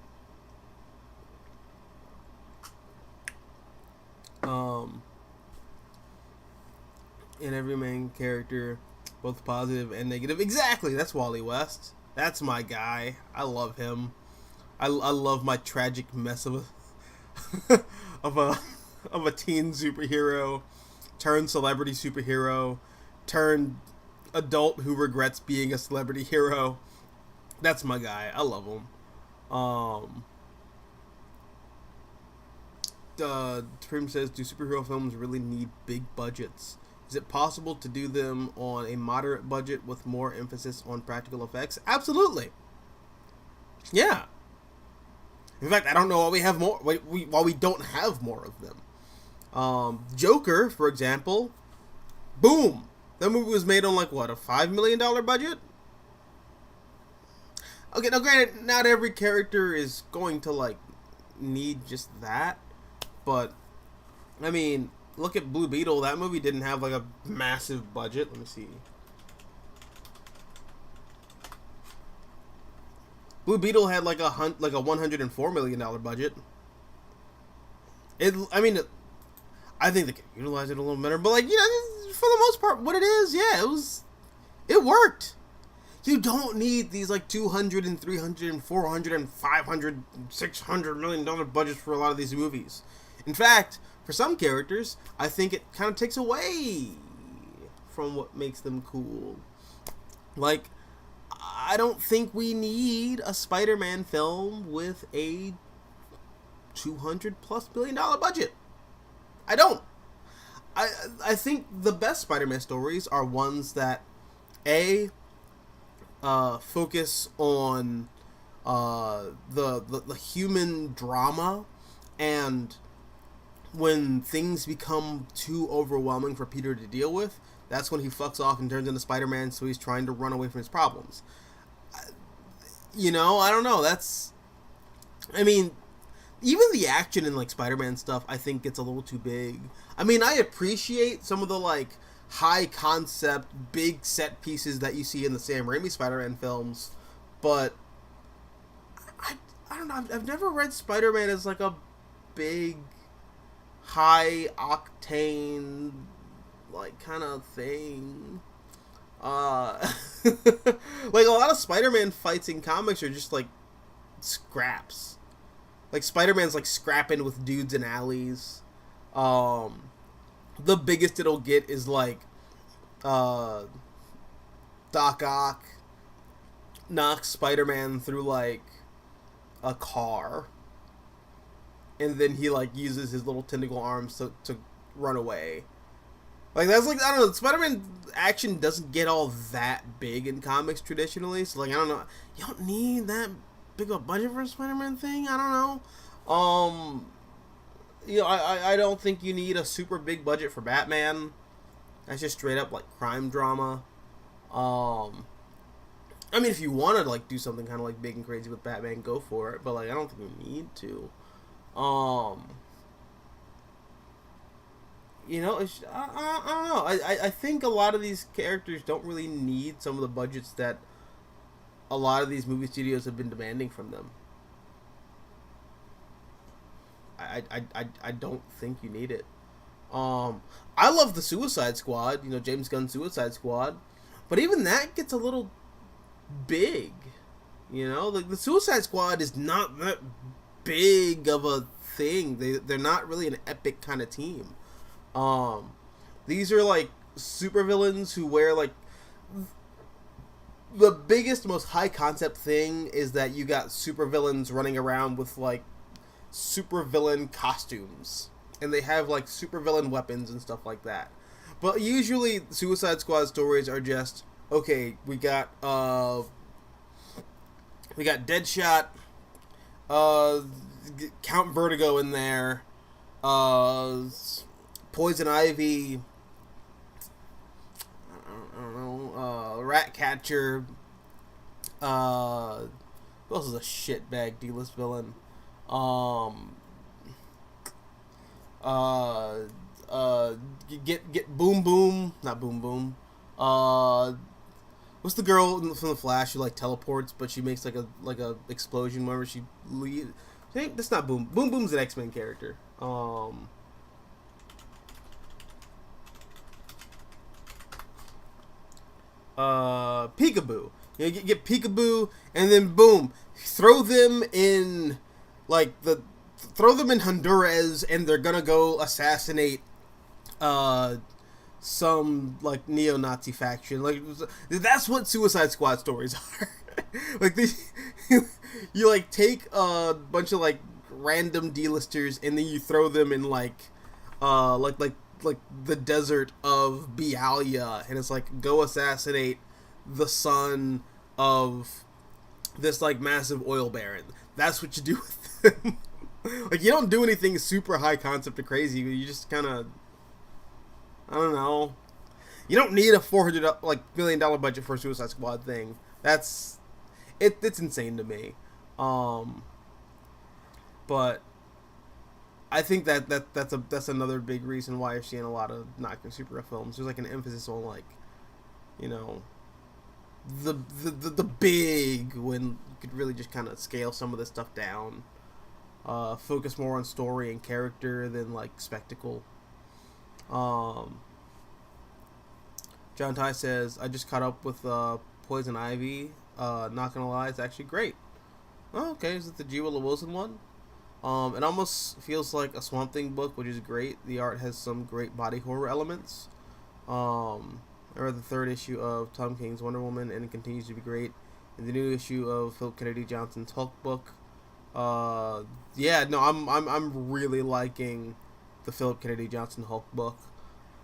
In every main character, both positive and negative. Exactly. That's Wally West. That's my guy. I love him. I love my tragic mess of a of a teen superhero turned celebrity superhero turned adult who regrets being a celebrity hero. That's my guy. I love him. Prim says, do superhero films really need big budgets? Is it possible to do them on a moderate budget with more emphasis on practical effects? Absolutely. Yeah. In fact, I don't know why we have more. Why we don't have more of them. Joker, for example. Boom. That movie was made on like what, a $5 million budget? Okay, now granted, not every character is going to like need just that, but I mean, look at Blue Beetle. That movie didn't have like a massive budget. Let me see. Blue Beetle had like a $104 million budget. I think they could utilize it a little better, but like, you know, for the most part, what it is, yeah, it worked. You don't need these like $200 and $300 and $400 and $500, $600 million budgets for a lot of these movies. In fact, for some characters, I think it kind of takes away from what makes them cool. Like, I don't think we need a Spider-Man film with a $200+ billion budget. I don't. I think the best Spider-Man stories are ones that focus on the human drama, and when things become too overwhelming for Peter to deal with, that's when he fucks off and turns into Spider-Man, so he's trying to run away from his problems. You know, I don't know. I mean, even the action in like Spider-Man stuff, I think gets a little too big. I mean, I appreciate some of the like high concept, big set pieces that you see in the Sam Raimi Spider-Man films, but I don't know. I've never read Spider-Man as like a big, high octane like kind of thing. Like a lot of Spider-Man fights in comics are just like scraps. Like Spider-Man's like scrapping with dudes in alleys. The biggest it'll get is like Doc Ock knocks Spider-Man through like a car, and then he like uses his little tentacle arms to run away. Like that's like, I don't know, Spider-Man action doesn't get all that big in comics traditionally, so like I don't know, you don't need that big of a budget for a Spider-Man thing. I don't know. You know, I don't think you need a super big budget for Batman. That's just straight up like crime drama. I mean, if you want to like do something kind of like big and crazy with Batman, go for it. But like, I don't think you need to. You know, I don't know. I think a lot of these characters don't really need some of the budgets that a lot of these movie studios have been demanding from them. I don't think you need it. I love the Suicide Squad, you know, James Gunn's Suicide Squad, but even that gets a little big, you know? Like, the Suicide Squad is not that big of a thing. They're not really an epic kind of team. These are, like, supervillains who wear, like, the biggest, most high-concept thing is that you got supervillains running around with, like, supervillain costumes, and they have like supervillain weapons and stuff like that. But usually, Suicide Squad stories are just okay. We got Deadshot, Count Vertigo in there, Poison Ivy. I don't know. Ratcatcher. Who else is a shitbag D-list villain? Get Boom Boom, not Boom Boom. What's the girl from the Flash who like teleports, but she makes like a explosion whenever she leaves? I think that's not Boom. Boom Boom's an X-Men character. Peekaboo. You know, get Peekaboo, and then boom, throw them in Honduras, and they're gonna go assassinate some like neo-Nazi faction. Like that's what Suicide Squad stories are. Like these, you like take a bunch of like random D-listers, and then you throw them in like the desert of Bialya, and it's like go assassinate the son of this like massive oil baron. That's what you do with them. Like you don't do anything super high concept or crazy. You just kind of, I don't know. You don't need a $400 million budget for a Suicide Squad thing. That's it. It's insane to me. But I think that's another big reason why you're seeing a lot of not superhero films. There's like an emphasis on like, you know, the big, when you could really just kind of scale some of this stuff down. Focus more on story and character than like spectacle. John Ty says, I just caught up with Poison Ivy. Not gonna lie, it's actually great. Oh, okay, is it the G. Willow Wilson one? It almost feels like a Swamp Thing book, which is great. The art has some great body horror elements. I read the third issue of Tom King's Wonder Woman, and it continues to be great. And the new issue of Philip Kennedy Johnson's Hulk book. Yeah, no, I'm really liking the Philip Kennedy Johnson Hulk book.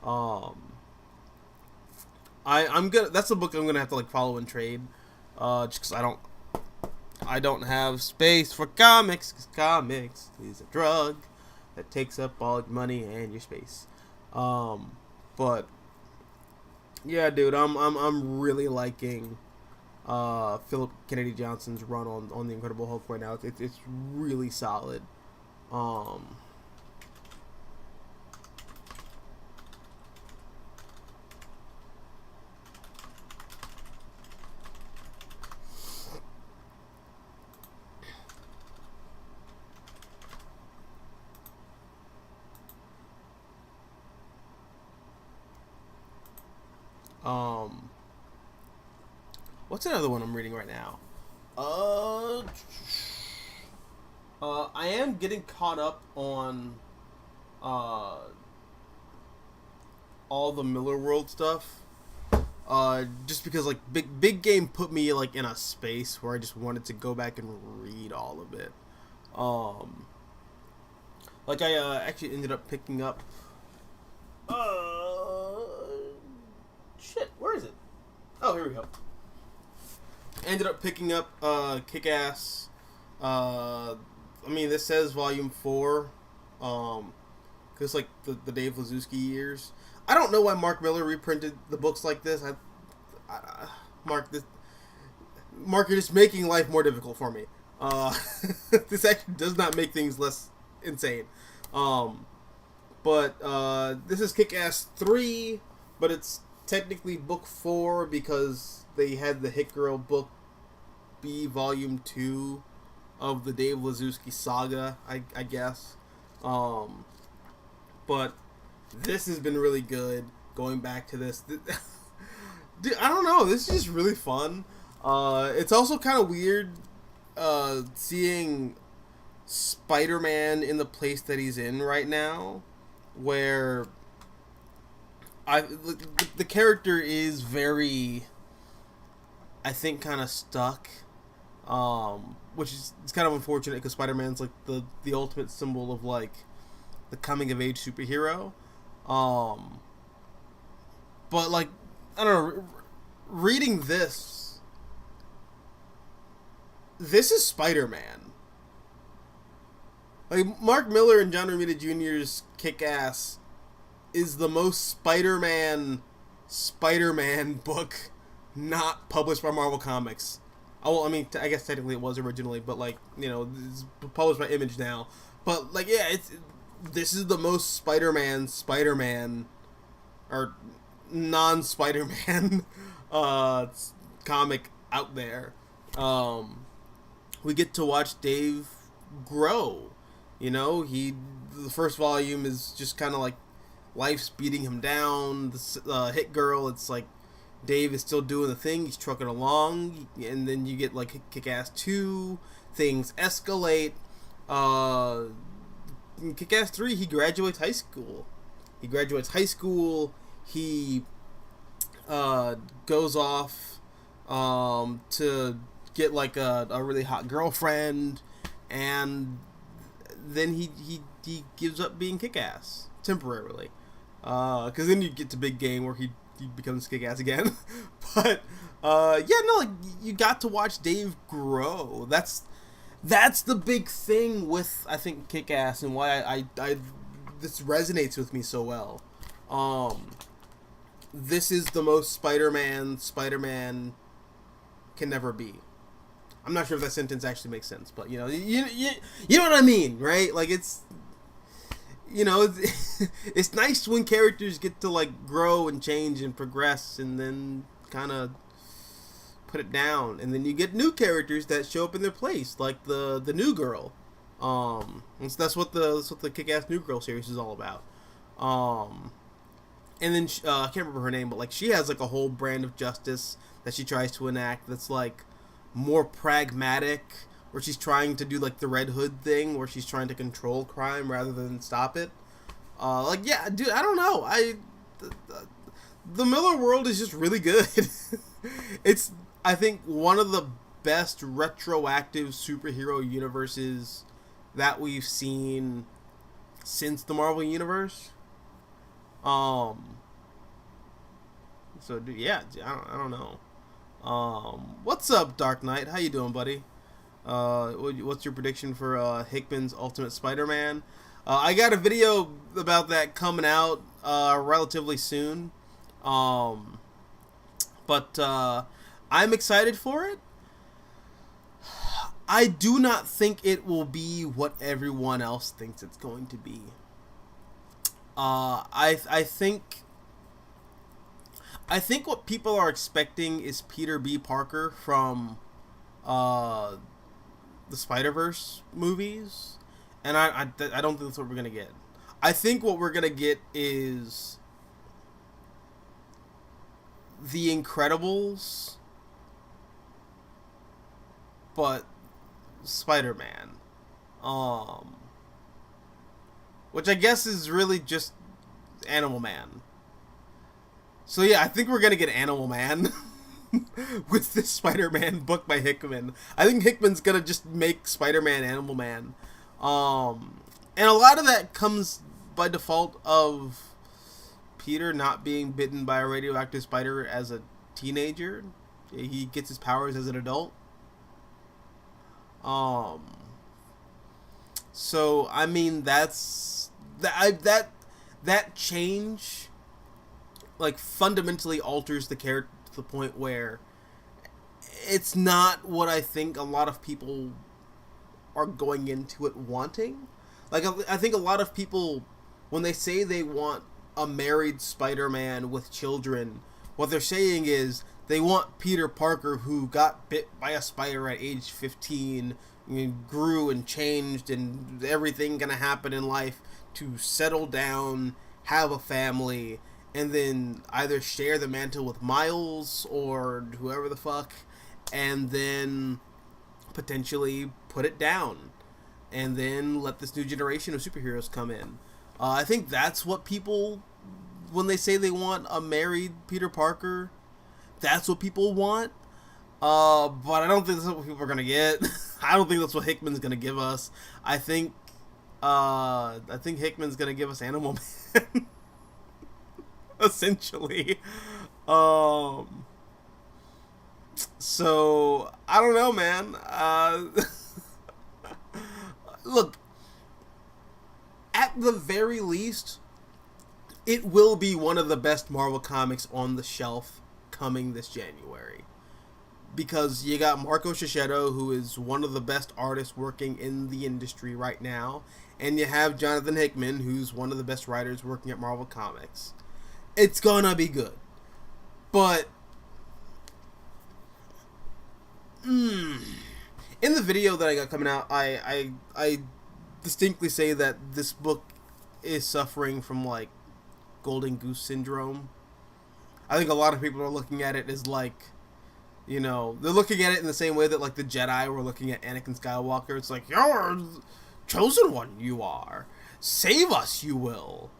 I'm gonna. That's a book I'm gonna have to like follow and trade, just because I don't have space for comics, because comics is a drug that takes up all your money and your space. But yeah, dude, I'm really liking Philip Kennedy Johnson's run on the Incredible Hulk right now. It's really solid. What's another one I'm reading right now? I am getting caught up on all the Miller World stuff. Just because like big game put me like in a space where I just wanted to go back and read all of it. Like I actually ended up picking up. Shit, where is it? Oh, here we go. Ended up picking up Kick-Ass. I mean, this says Volume 4. Because like the Dave Lazuski years. I don't know why Mark Miller reprinted the books like this. Mark, you're just making life more difficult for me. This actually does not make things less insane. But this is Kick-Ass 3, but it's technically book 4 because they had the Hit Girl book B Volume 2 of the Dave Lazuski saga, I guess. But this has been really good, going back to this. Dude, I don't know, this is just really fun. It's also kind of weird seeing Spider-Man in the place that he's in right now, where the character is very, I think, kind of stuck Which is it's kind of unfortunate because Spider-Man's like the ultimate symbol of like the coming of age superhero. Um, but like I don't know, reading this is Spider-Man. Like Mark Miller and John Romita Jr.'s Kick-Ass is the most Spider-Man book not published by Marvel Comics. Oh, well, I mean, I guess technically it was originally, but like, you know, it's published by Image now. But like, yeah, this is the most Spider-Man or non-Spider-Man comic out there. We get to watch Dave grow. You know, the first volume is just kind of like life's beating him down. The Hit Girl, it's like Dave is still doing the thing. He's trucking along, and then you get like Kick-Ass 2. Things escalate. In Kick-Ass 3, he graduates high school. He goes off to get like a really hot girlfriend, and then he gives up being Kick-Ass temporarily. Because then you get to Big Game where he becomes Kick-Ass again. But yeah, no, like you got to watch Dave grow. That's the big thing with I think Kick-Ass and why I this resonates with me so well. This is the most Spider-Man can never be. I'm not sure if that sentence actually makes sense, but you know what I mean, right? Like it's it's nice when characters get to like grow and change and progress, and then kind of put it down, and then you get new characters that show up in their place, like the New Girl. That's what the Kick-Ass New Girl series is all about. And then I can't remember her name, but like she has like a whole brand of justice that she tries to enact. That's like more pragmatic, where she's trying to do like the Red Hood thing, where she's trying to control crime rather than stop it. Like yeah, dude, I don't know. The Miller world is just really good. It's I think one of the best retroactive superhero universes that we've seen since the Marvel Universe. So dude, yeah, I don't know. What's up, Dark Knight? How you doing, buddy? What's your prediction for Hickman's Ultimate Spider-Man? I got a video about that coming out relatively soon. But I'm excited for it. I do not think it will be what everyone else thinks it's going to be. I think what people are expecting is Peter B. Parker from the Spider-Verse movies, and I don't think that's what we're gonna get. I think what we're gonna get is The Incredibles, but Spider-Man, which I guess is really just Animal Man. So yeah, I think we're gonna get Animal Man with this Spider-Man book by Hickman. I think Hickman's gonna just make Spider-Man Animal Man, and a lot of that comes by default of Peter not being bitten by a radioactive spider as a teenager. He gets his powers as an adult. So I mean that change like fundamentally alters the character to the point where it's not what I think a lot of people are going into it wanting. Like I think a lot of people, when they say they want a married Spider-Man with children, what they're saying is they want Peter Parker, who got bit by a spider at age 15, and grew and changed and everything gonna happen in life, to settle down, have a family, and then either share the mantle with Miles or whoever the fuck, and then potentially put it down, and then let this new generation of superheroes come in. I think that's what people, when they say they want a married Peter Parker, that's what people want. But I don't think that's what people are gonna get. I don't think that's what Hickman's gonna give us. I think Hickman's gonna give us Animal Man, essentially. Um, so I don't know, man. Look, at the very least, it will be one of the best Marvel comics on the shelf coming this January. Because you got Marco Cicchetto, who is one of the best artists working in the industry right now, and you have Jonathan Hickman, who's one of the best writers working at Marvel Comics. It's gonna be good. But in the video that I got coming out, I distinctly say that this book is suffering from, like, Golden Goose Syndrome. I think a lot of people are looking at it as, like, you know, they're looking at it in the same way that, like, the Jedi were looking at Anakin Skywalker. It's like, you're chosen one, you are. Save us, you will.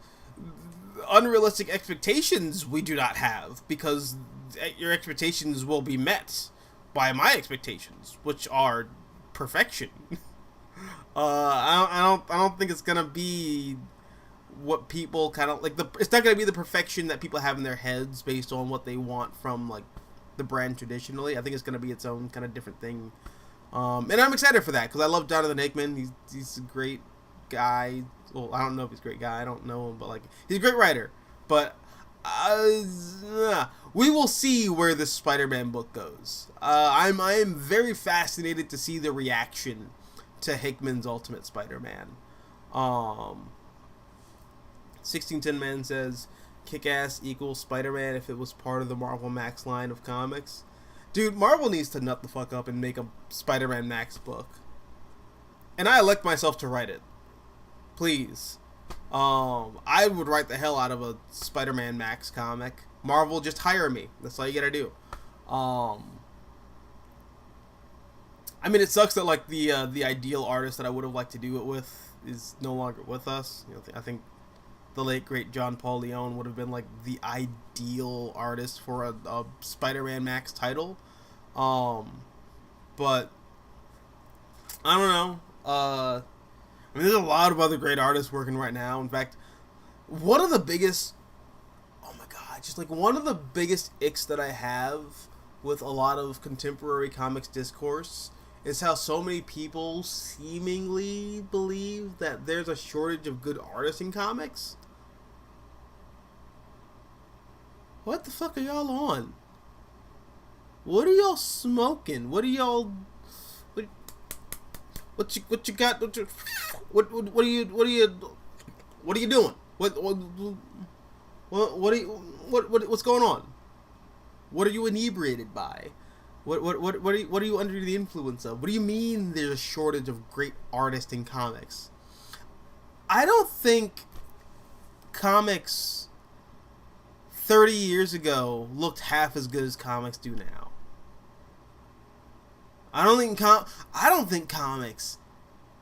Unrealistic expectations we do not have, because your expectations will be met by my expectations, which are perfection. I don't think it's gonna be what people kind of like. It's not gonna be the perfection that people have in their heads based on what they want from, like, the brand traditionally. I think it's gonna be its own kind of different thing. And I'm excited for that because I love Jonathan Hickman. He's a great guy. Well, I don't know if he's a great guy. I don't know him, but, like, he's a great writer. But we will see where this Spider-Man book goes. I am very fascinated to see the reaction to Hickman's Ultimate Spider-Man. 1610 Man says, Kick-Ass equals Spider-Man if it was part of the Marvel Max line of comics. Dude, Marvel needs to nut the fuck up and make a Spider-Man Max book. And I elect myself to write it. Please. I would write the hell out of a Spider-Man Max comic. Marvel, just hire me. That's all you gotta do. I mean, it sucks that, like, the ideal artist that I would have liked to do it with is no longer with us. You know, I think the late great John Paul Leon would have been, like, the ideal artist for a Spider-Man Max title. But I don't know. I mean, there's a lot of other great artists working right now. In fact, one of the biggest, oh my god, just, like, one of the biggest icks that I have with a lot of contemporary comics discourse is how so many people seemingly believe that there's a shortage of good artists in comics. What the fuck are y'all on? What are y'all smoking? What are y'all? What you got? What are you doing? What's going on? What are you inebriated by? What are you under the influence of? What do you mean there's a shortage of great artists in comics? I don't think comics 30 years ago looked half as good as comics do now. I don't think comics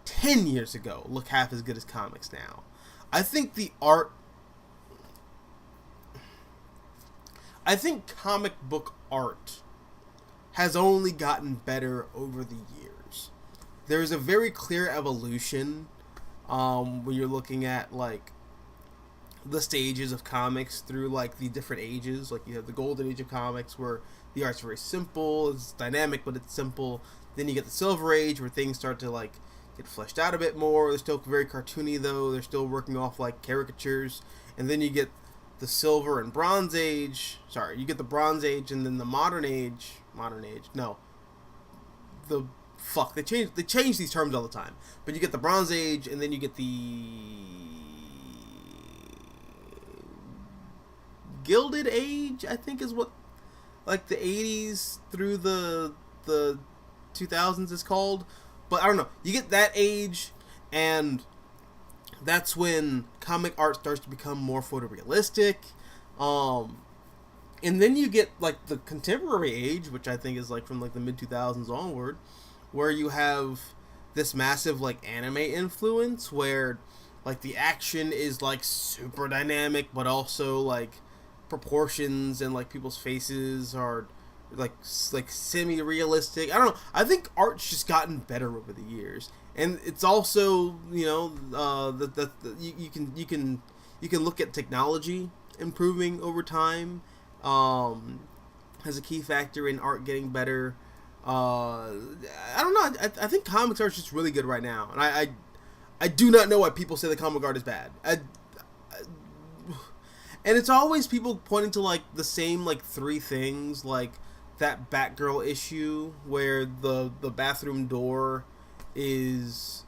10 years ago look half as good as comics now. I think comic book art has only gotten better over the years. There's a very clear evolution when you're looking at, like, the stages of comics through, like, the different ages. Like, you have the golden age of comics where the art's very simple, it's dynamic, but it's simple. Then you get the silver age where things start to, like, get fleshed out a bit more. They're still very cartoony, though. They're still working off, like, caricatures. And then you get the silver and bronze age. Sorry, you get the bronze age and then the modern age. No. They change these terms all the time. But you get the bronze age and then you get the Gilded Age, I think is what, like, the 80s through the 2000s is called. But I don't know. You get that age, and that's when comic art starts to become more photorealistic. And then you get, like, the contemporary age, which I think is, like, from, like, the mid-2000s onward, where you have this massive, like, anime influence where, like, the action is, like, super dynamic, but also, like, proportions and, like, people's faces are like semi-realistic. I don't know. I think art's just gotten better over the years, and it's also, you know, you can look at technology improving over time, as a key factor in art getting better. I don't know. I think comics art is just really good right now, and I do not know why people say the comic art is bad. And it's always people pointing to like the same like three things, like that Batgirl issue where the bathroom door is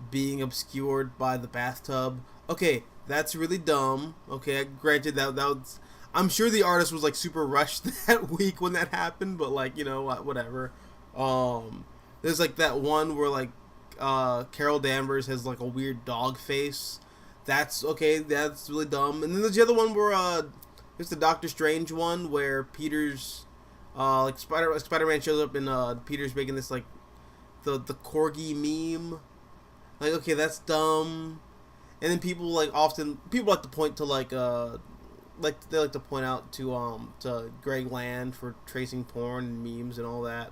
being obscured by the bathtub. Okay, that's really dumb. Okay, granted that was, I'm sure the artist was like super rushed that week when that happened, but like, you know, whatever. There's like that one where like Carol Danvers has like a weird dog face. That's okay. That's really dumb. And then there's the other one where there's the Doctor Strange one where Peter's like Spider-Man shows up and Peter's making this like the corgi meme. Like, okay, that's dumb. And then people like to point to like they like to point out to Greg Land for tracing porn and memes and all that.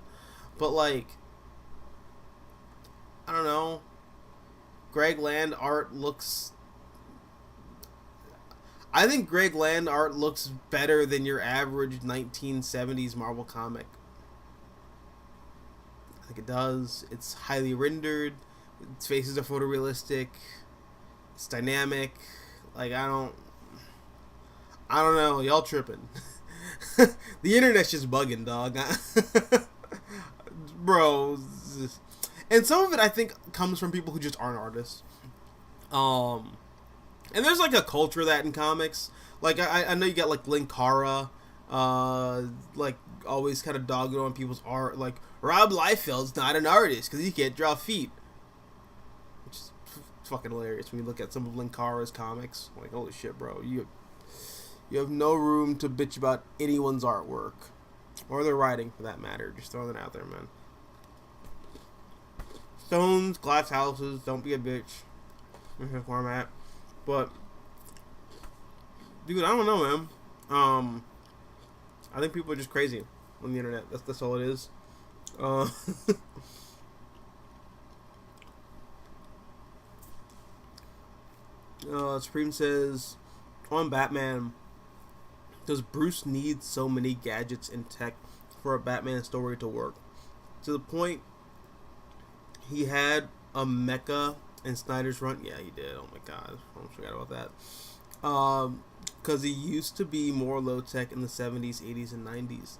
But like, I don't know. Greg Land art looks, I think Greg Land art looks better than your average 1970s Marvel comic. I think it does. It's highly rendered. Its faces are photorealistic. It's dynamic. Like, I don't know. Y'all tripping. The internet's just bugging, dog. Bro. And some of it, I think, comes from people who just aren't artists. And there's like a culture of that in comics. Like I know you got like Linkara, like always kind of dogging on people's art. Like Rob Liefeld's not an artist because he can't draw feet, which is fucking hilarious when you look at some of Linkara's comics. Like, holy shit, bro, you have no room to bitch about anyone's artwork or their writing for that matter. Just throwing it out there, man. Stones, glass houses, don't be a bitch. That's where I'm at. But, dude, I don't know, man. I think people are just crazy on the internet. That's all it is. Supreme says, on Batman, does Bruce need so many gadgets and tech for a Batman story to work? To the point, he had a mecha in Snyder's run. Yeah, he did. Oh my god, I almost forgot about that. Because he used to be more low tech in the 70s, 80s, and 90s.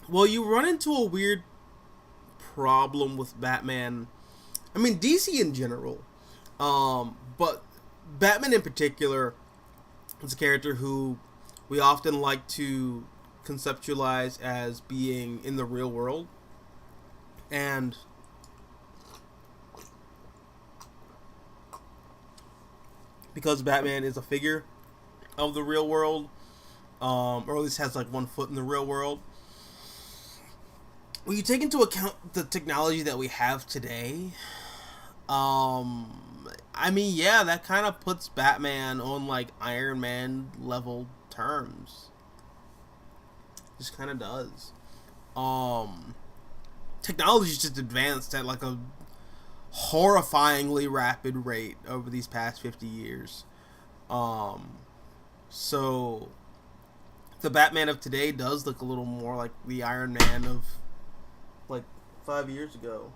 Well, you run into a weird problem with Batman. I mean, DC in general, but Batman in particular is a character who we often like to conceptualize as being in the real world, and because Batman is a figure of the real world, or at least has like one foot in the real world, when you take into account the technology that we have today, I mean, yeah, that kind of puts Batman on like Iron Man level terms. Just kind of does. Technology's just advanced at like a horrifyingly rapid rate over these past 50 years. So the Batman of today does look a little more like the Iron Man of like 5 years ago.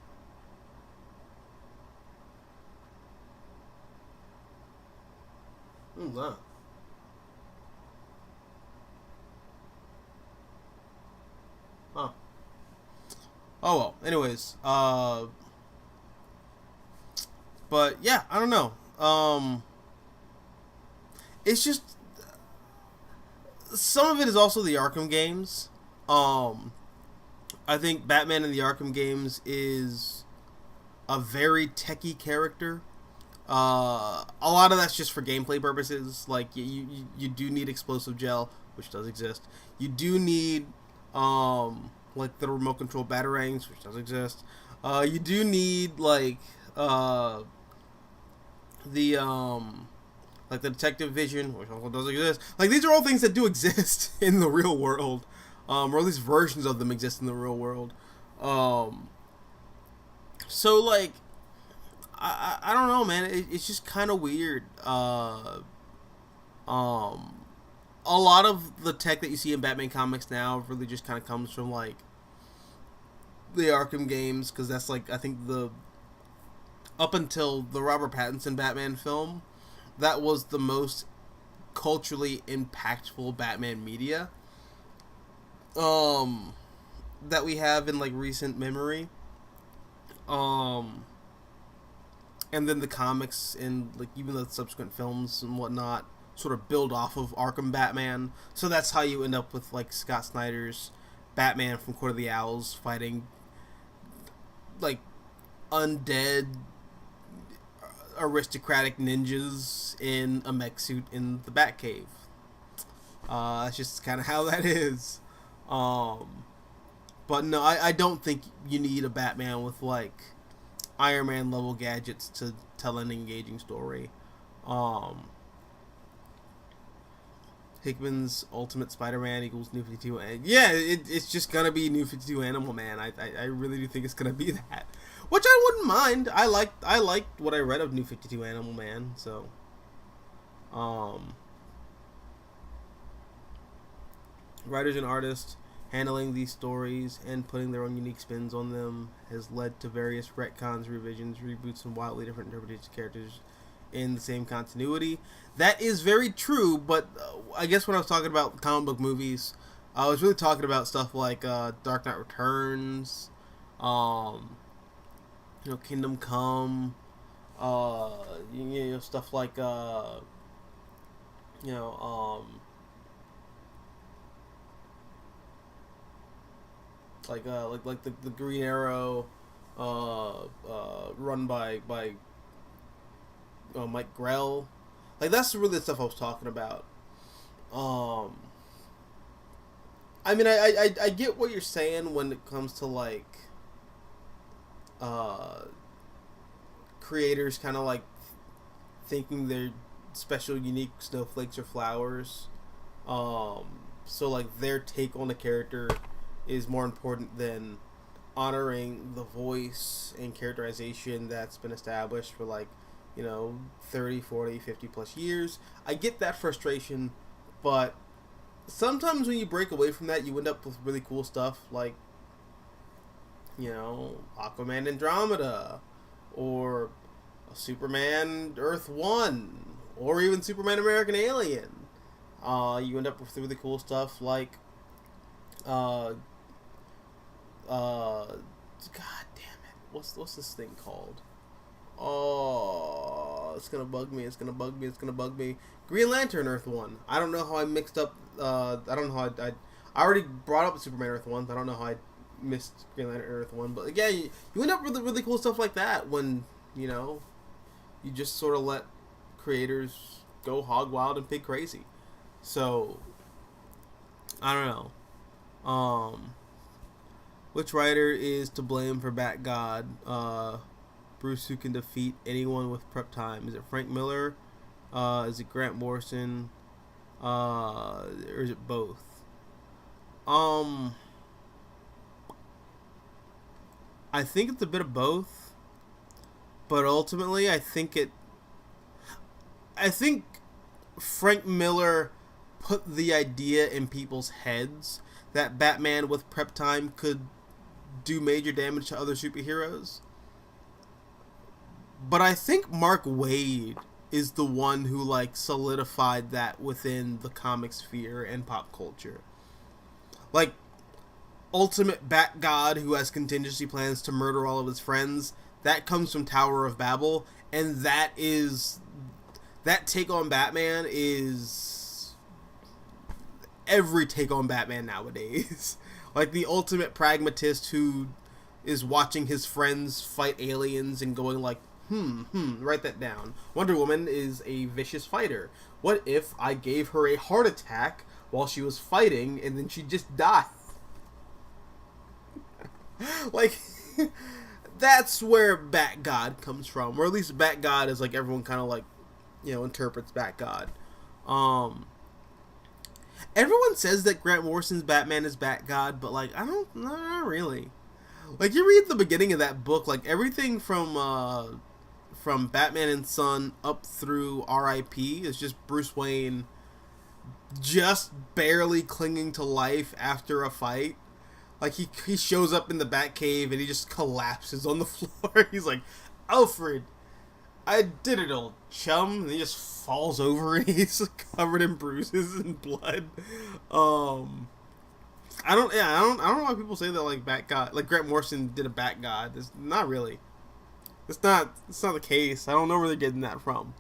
What's that? Huh. Oh well. Anyways, but yeah, I don't know. It's just some of it is also the Arkham games. I think Batman in the Arkham games is a very techie character. A lot of that's just for gameplay purposes. Like you do need explosive gel, which does exist. You do need like the remote control batarangs, which does exist. You do need like the like the detective vision, which also does exist. Like, these are all things that do exist in the real world. or at least versions of them exist in the real world. Um, so like, I don't know, man. It's just kind of weird. A lot of the tech that you see in Batman comics now really just kind of comes from like the Arkham games, because that's like, I think, the up until the Robert Pattinson Batman film, that was the most culturally impactful Batman media that we have in like recent memory. And then the comics and like even the subsequent films and whatnot sort of build off of Arkham Batman. So that's how you end up with like Scott Snyder's Batman from Court of the Owls fighting like undead aristocratic ninjas in a mech suit in the Batcave. That's just kind of how that is. But no, I don't think you need a Batman with like Iron Man level gadgets to tell an engaging story. Hickman's Ultimate Spider-Man equals New 52. And yeah, it's just gonna be New 52 Animal Man. I really do think it's gonna be that, which I wouldn't mind. I liked what I read of New 52 Animal Man. So, writers and artists handling these stories and putting their own unique spins on them has led to various retcons, revisions, reboots, and wildly different interpretations of characters in the same continuity. That is very true, but I guess when I was talking about comic book movies, I was really talking about stuff like Dark Knight Returns, Kingdom Come, stuff like like the Green Arrow, run by Mike Grell. Like, that's really the stuff I was talking about. I mean, I get what you're saying when it comes to like creators kind of like thinking they're special, unique snowflakes or flowers. So like their take on the character is more important than honoring the voice and characterization that's been established for like 30, 40, 50 plus years. I get that frustration, but sometimes when you break away from that, you end up with really cool stuff like Aquaman Andromeda, or Superman Earth 1, or even Superman American Alien. You end up with really cool stuff like God damn it, what's this thing called? Oh, it's gonna bug me. Green Lantern Earth 1. I don't know how I mixed up. I don't know how I already brought up Superman Earth 1. I don't know how I missed Green Lantern Earth 1. But yeah, you end up with really cool stuff like that when you just sort of let creators go hog wild and pig crazy. So I don't know. Which writer is to blame for Bat God? Bruce, who can defeat anyone with prep time? Is it Frank Miller? Is it Grant Morrison? Or is it both? I think it's a bit of both, but ultimately I think Frank Miller put the idea in people's heads that Batman with prep time could do major damage to other superheroes. But I think Mark Waid is the one who like solidified that within the comic sphere and pop culture. Like, ultimate Bat God who has contingency plans to murder all of his friends, that comes from Tower of Babel, and that take on Batman is every take on Batman nowadays. Like the ultimate pragmatist who is watching his friends fight aliens and going like, write that down. Wonder Woman is a vicious fighter. What if I gave her a heart attack while she was fighting and then she just died? Like, that's where Bat God comes from. Or at least Bat God is like everyone kind of like, interprets Bat God. everyone says that Grant Morrison's Batman is Bat God, but like I don't, not really. Like you read the beginning of that book, like everything from Batman and Son up through R.I.P. is just Bruce Wayne just barely clinging to life after a fight. Like he shows up in the Batcave and he just collapses on the floor. He's like, Alfred, I did it, old chum. And he just falls over and he's covered in bruises and blood. I don't know why people say that like Bat God, like Grant Morrison did a Bat God. It's not really. It's not the case. I don't know where they're getting that from.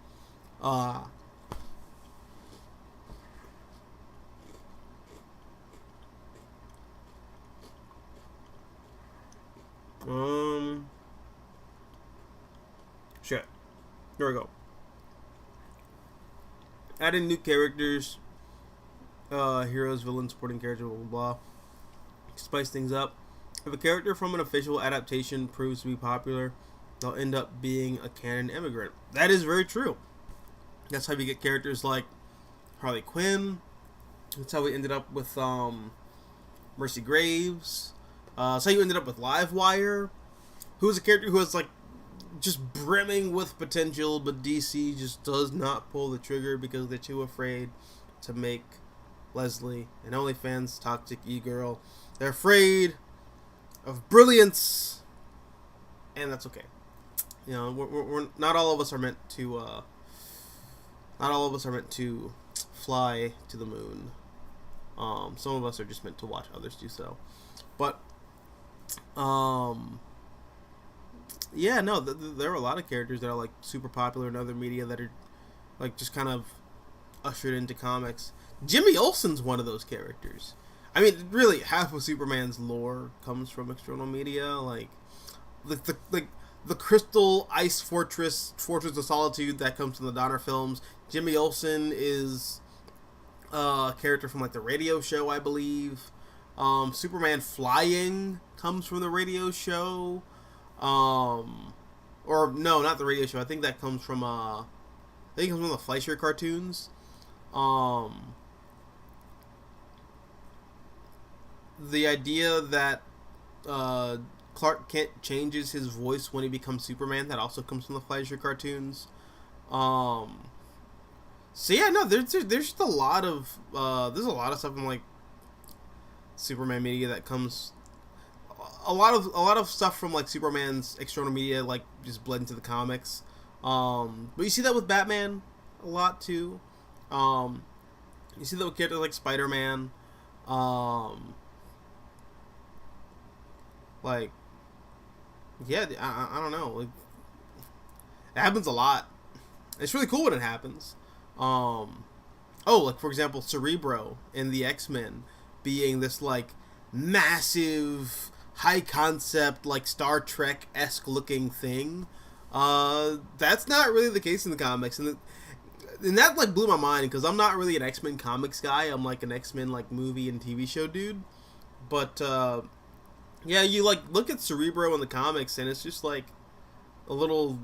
Shit. Here we go. Adding new characters, heroes, villains, supporting characters, blah blah blah. Spice things up. If a character from an official adaptation proves to be popular, they'll end up being a canon immigrant. That is very true. That's how we get characters like Harley Quinn. That's how we ended up with Mercy Graves. That's how you ended up with Livewire, who is a character who is like just brimming with potential, but DC just does not pull the trigger because they're too afraid to make Leslie an OnlyFans toxic e-girl. They're afraid of brilliance, and that's okay. You know, we're not all of us are meant to. Not all of us are meant to fly to the moon. Some of us are just meant to watch others do so. But, yeah, no, there are a lot of characters that are like super popular in other media that are like just kind of ushered into comics. Jimmy Olsen's one of those characters. I mean, really, half of Superman's lore comes from external media, like the Crystal Ice Fortress of Solitude that comes from the Donner films. Jimmy Olsen is a character from like the radio show, I believe. Superman flying comes from the radio show. Or no, not the radio show. I think that comes from the Fleischer cartoons. The idea that Clark Kent changes his voice when he becomes Superman, that also comes from the Fleischer cartoons. So yeah, no, there's just a lot of stuff in like Superman media that comes. A lot of stuff from like Superman's external media like just bled into the comics. But you see that with Batman a lot too. You see that with characters like Spider-Man. Like, yeah, I don't know. Like, it happens a lot. It's really cool when it happens. Like for example, Cerebro in the X-Men being this like massive, high concept, like Star Trek-esque looking thing. That's not really the case in the comics, and that like blew my mind because I'm not really an X-Men comics guy. I'm like an X-Men like movie and TV show dude. But yeah, you like look at Cerebro in the comics, and it's just like a little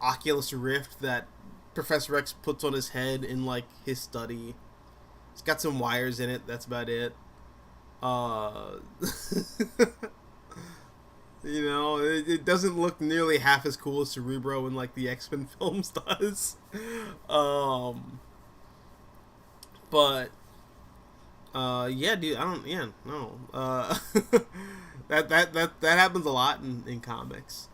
Oculus Rift that Professor X puts on his head in like his study. It's got some wires in it. That's about it. You know, it doesn't look nearly half as cool as Cerebro in like the X-Men films does. But yeah, dude, that happens a lot in comics.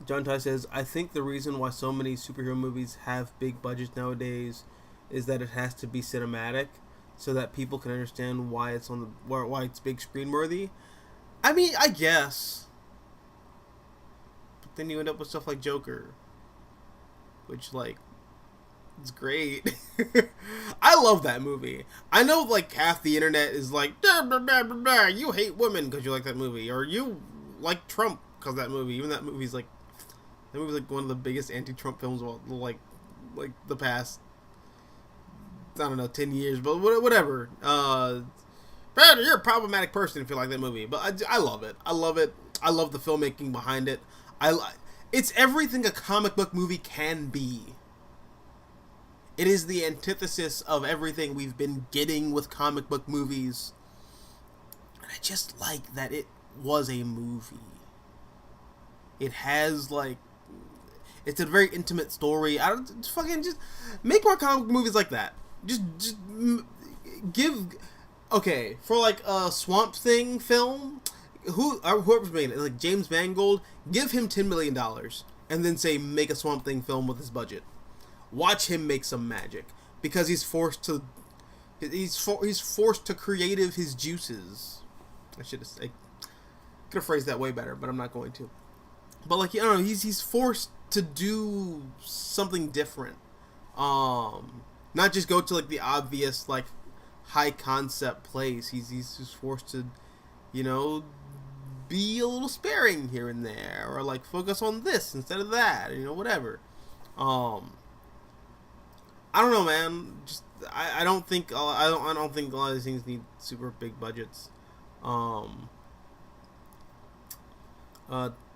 John Ty says, I think the reason why so many superhero movies have big budgets nowadays is that it has to be cinematic so that people can understand why it's why it's big screen worthy. I mean, I guess. But then you end up with stuff like Joker, which like it's great. I love that movie. I know like half the internet is like, "Blah, blah, blah, blah, blah. You hate women because you like that movie, or you like Trump because that movie." Even that movie's like one of the biggest anti-Trump films of like the past, I don't know, 10 years, but whatever. You're a problematic person if you like that movie, but I love it. I love it. I love the filmmaking behind it. It's everything a comic book movie can be. It is the antithesis of everything we've been getting with comic book movies. And I just like that it was a movie. It has, like, it's a very intimate story. I don't fucking just make more comic book movies like that. Just give, okay, for like a Swamp Thing film, whoever's making it, like James Mangold, give him $10 million and then say make a Swamp Thing film with his budget. Watch him make some magic because he's forced to creative his juices. I could have phrased that way better, but I'm not going to. But like, I don't know, he's forced to do something different. Not just go to like the obvious like high concept place. He's just forced to, you know, be a little sparing here and there, or like focus on this instead of that, you know, whatever. I don't know, man. Just I don't think a lot of these things need super big budgets.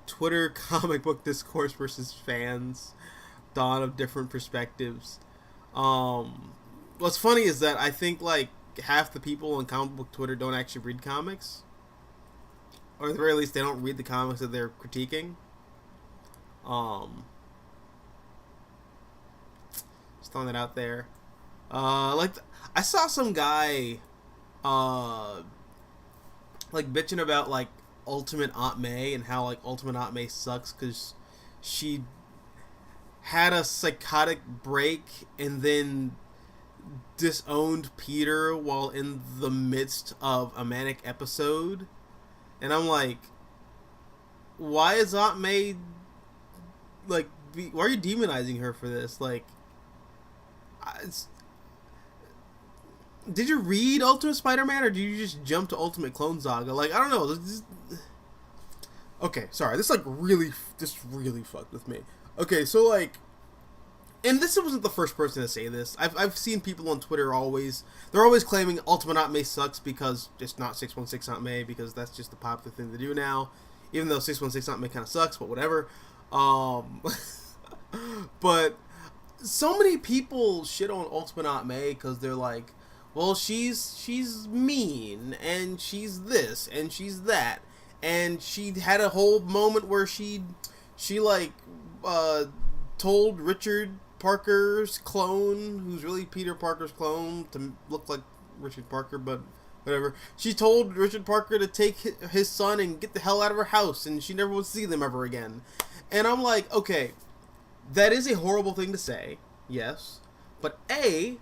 Twitter comic book discourse versus fans, dawn of different perspectives. What's funny is that I think like half the people on comic book Twitter don't actually read comics, or at the very least they don't read the comics that they're critiquing. Just throwing that out there. I saw some guy like bitching about like Ultimate Aunt May and how like Ultimate Aunt May sucks because she had a psychotic break and then disowned Peter while in the midst of a manic episode. And I'm like, why is Aunt May like why are you demonizing her for this? Like, did you read Ultimate Spider-Man or did you just jump to Ultimate Clone Saga? Like, I don't know. Okay, sorry. This really fucked with me. Okay, so like, and this wasn't the first person to say this. I've seen people on Twitter they're always claiming Ultimate Aunt May sucks because it's not 616 Aunt May, because that's just the popular thing to do now. Even though 616 Aunt May kind of sucks, but whatever. But so many people shit on Ultimate Aunt May because they're like, well, she's mean, and she's this, and she's that, and she had a whole moment where she told Richard Parker's clone, who's really Peter Parker's clone, to look like Richard Parker, but whatever. She told Richard Parker to take his son and get the hell out of her house, and she never would see them ever again. And I'm like, okay, that is a horrible thing to say, yes, but I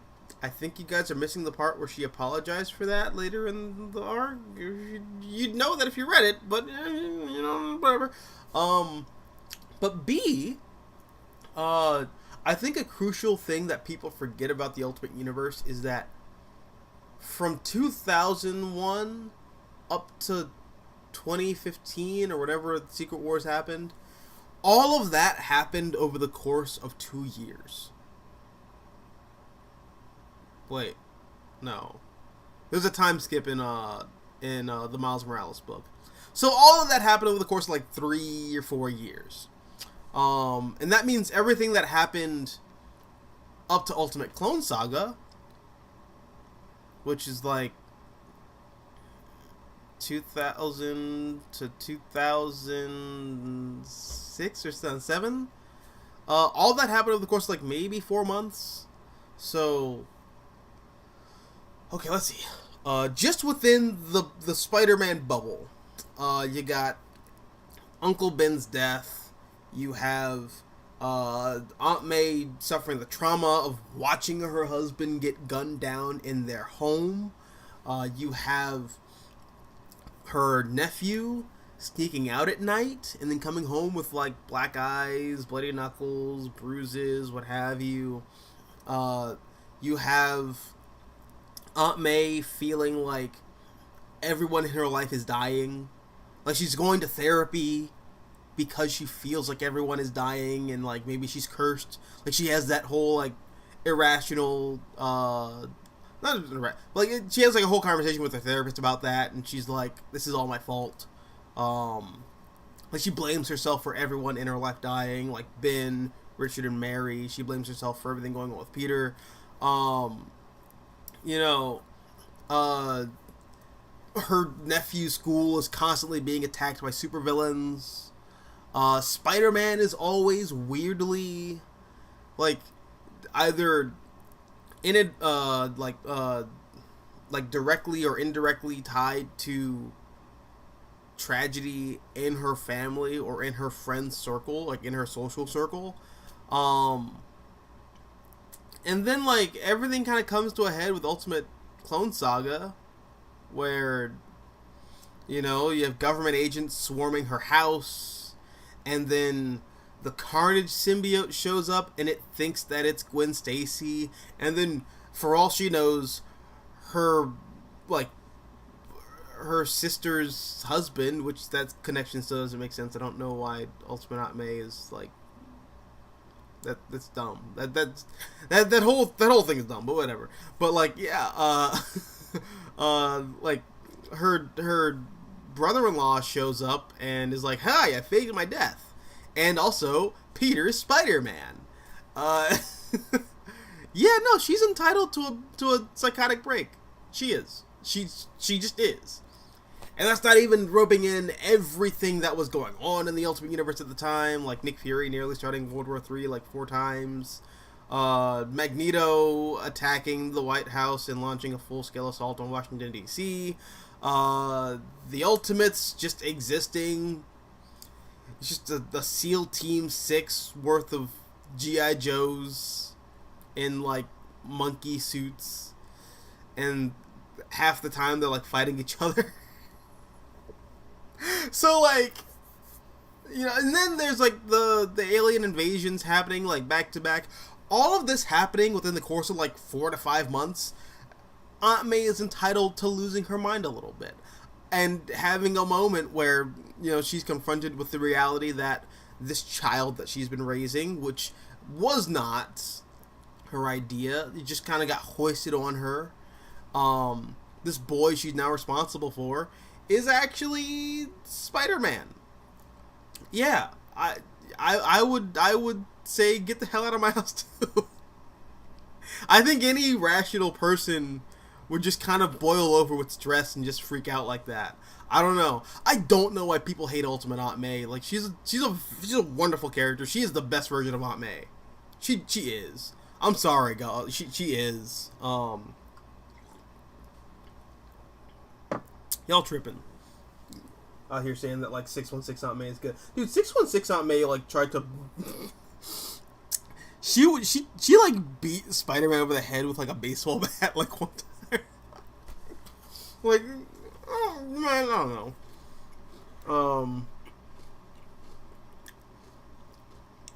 think you guys are missing the part where she apologized for that later in the arc. You'd know that if you read it, but you know, whatever. But B, I think a crucial thing that people forget about the Ultimate Universe is that from 2001 up to 2015 or whatever Secret Wars happened, all of that happened over the course of 2 years. Wait, no. There's a time skip in the Miles Morales book. So all of that happened over the course of like 3 or 4 years. And that means everything that happened up to Ultimate Clone Saga, which is like 2000 to 2006 or 2007, all that happened over the course of like maybe 4 months. So, okay, let's see. Just within the Spider-Man bubble, you got Uncle Ben's death. You have Aunt May suffering the trauma of watching her husband get gunned down in their home. You have her nephew sneaking out at night and then coming home with like black eyes, bloody knuckles, bruises, what have you. You have Aunt May feeling like everyone in her life is dying. Like she's going to therapy because she feels like everyone is dying and like maybe she's cursed. Like she has that whole like irrational, she has like a whole conversation with her therapist about that, and she's like, this is all my fault. Like, she blames herself for everyone in her life dying, like Ben, Richard, and Mary. She blames herself for everything going on with Peter. Um, you know, uh, her nephew's school is constantly being attacked by supervillains. Spider-Man is always weirdly, like, either in it, like directly or indirectly tied to tragedy in her family or in her friend circle, like in her social circle. And then, like, everything kind of comes to a head with Ultimate Clone Saga, where, you know, you have government agents swarming her house, and then the Carnage symbiote shows up, and it thinks that it's Gwen Stacy, and then, for all she knows, her, like, her sister's husband, which that connection still doesn't make sense. I don't know why Ultimate Aunt May is, like, that's dumb. That whole thing is dumb, but whatever. But, like, yeah, like, her brother-in-law shows up and is like, "Hi, I faked my death," and also Peter's Spider-Man. Yeah, no, she's entitled to a psychotic break. She is. She just is. And that's not even roping in everything that was going on in the Ultimate Universe at the time, like Nick Fury nearly starting World War III like 4 times, Magneto attacking the White House and launching a full-scale assault on Washington, D.C., the Ultimates just existing. It's just the SEAL Team 6 worth of G.I. Joes in, like, monkey suits, and half the time they're, like, fighting each other. So, like, you know, and then there's, like, the alien invasions happening, like, back to back. All of this happening within the course of, like, 4 to 5 months. Aunt May is entitled to losing her mind a little bit and having a moment where, you know, she's confronted with the reality that this child that she's been raising, which was not her idea, it just kind of got hoisted on her. This boy she's now responsible for is actually Spider-Man. Yeah, I would say get the hell out of my house too. I think any rational person would just kind of boil over with stress and just freak out like that. I don't know. I don't know why people hate Ultimate Aunt May. Like, she's a wonderful character. She is the best version of Aunt May. She is. I'm sorry, God. She is. Y'all tripping out here saying that, like, 616 Aunt May is good. Dude, 616 Aunt May, like, tried to she like beat Spider-Man over the head with, like, a baseball bat, like, one time. Like, oh, man, I don't know.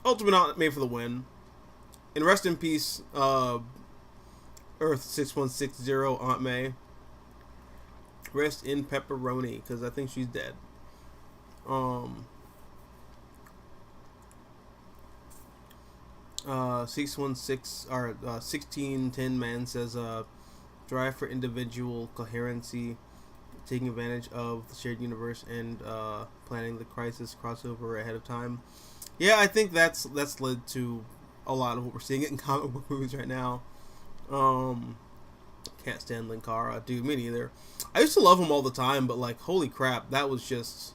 Ultimate Aunt May for the win. And rest in peace, Earth 6160 Aunt May. Rest in pepperoni, because I think she's dead. 616 or 1610 man says, drive for individual coherency, taking advantage of the shared universe and planning the crisis crossover ahead of time. Yeah, I think that's led to a lot of what we're seeing in comic book movies right now. Can't stand Linkara, dude. Me neither. I used to love him all the time, but, like, holy crap, that was just.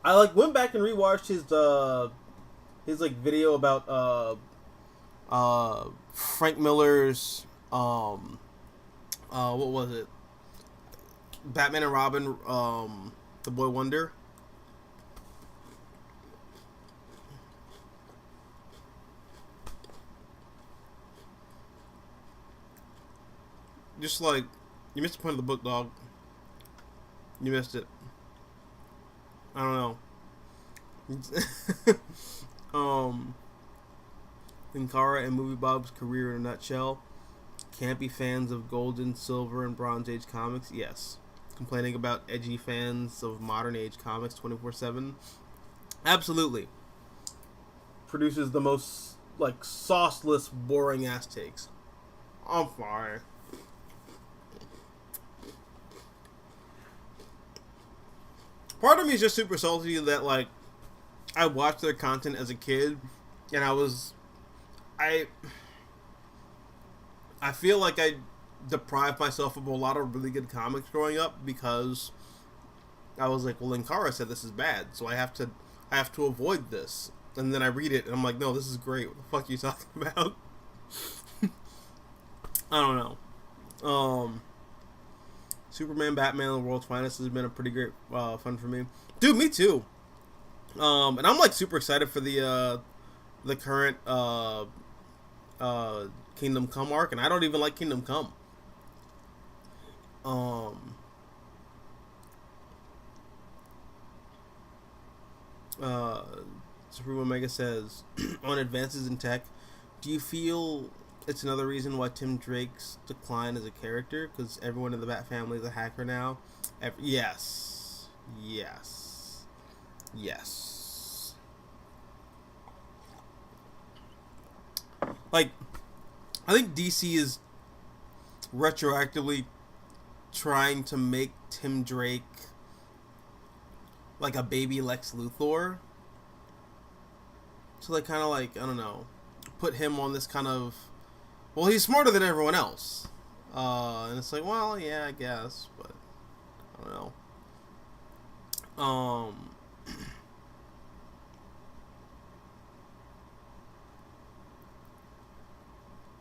I, like, went back and rewatched his like video about Frank Miller's what was it? Batman and Robin, The Boy Wonder. Just, like, you missed the point of the book, dog. You missed it. I don't know. Linkara and Movie Bob's career in a nutshell. Campy fans of Golden, Silver, and Bronze Age comics? Yes. Complaining about edgy fans of modern age comics 24/7? Absolutely. Produces the most, like, sauceless, boring ass takes. I'm sorry. Part of me is just super salty that like I watched their content as a kid, and I feel like I deprived myself of a lot of really good comics growing up because I was like, well, Linkara said this is bad, so I have to avoid this. And then I read it, and I'm like, no, this is great. What the fuck are you talking about? I don't know. Superman, Batman, the World's Finest has been a pretty great fun for me. Dude, me too. And I'm like super excited for the current Kingdom Come arc, and I don't even like Kingdom Come. Supreme Omega says, on advances in tech, do you feel it's another reason why Tim Drake's decline as a character? Because everyone in the Bat family is a hacker now. Yes. Like, I think DC is retroactively trying to make Tim Drake like a baby Lex Luthor. So they kind of like, I don't know, put him on this kind of, well, he's smarter than everyone else. And it's like, well, yeah, I guess, but I don't know.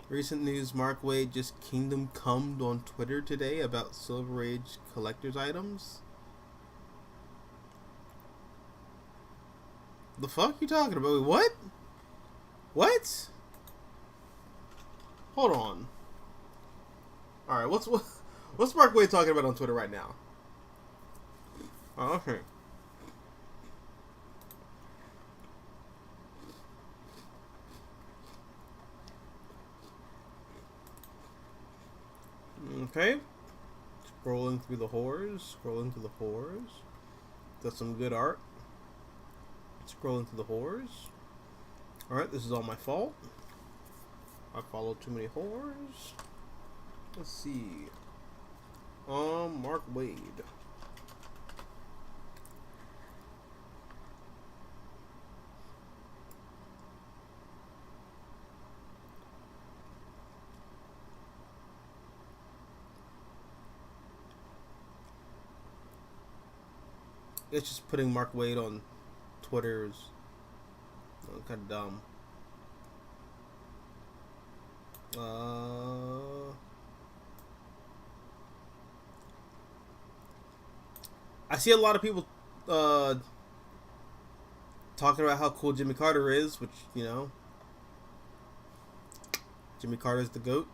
Recent news, Mark Waid just Kingdom Come'd on Twitter today about Silver Age collector's items. The fuck you talking about? What? What? Hold on. Alright, what's Mark Waid talking about on Twitter right now? Oh, okay. Okay. Scrolling through the horrors. That's some good art. Scrolling through the horrors. Alright, this is all my fault. I followed too many whores. Let's see. Mark Waid. It's just putting Mark Waid on Twitter's kind of dumb. I see a lot of people talking about how cool Jimmy Carter is, which, you know, Jimmy Carter's the GOAT.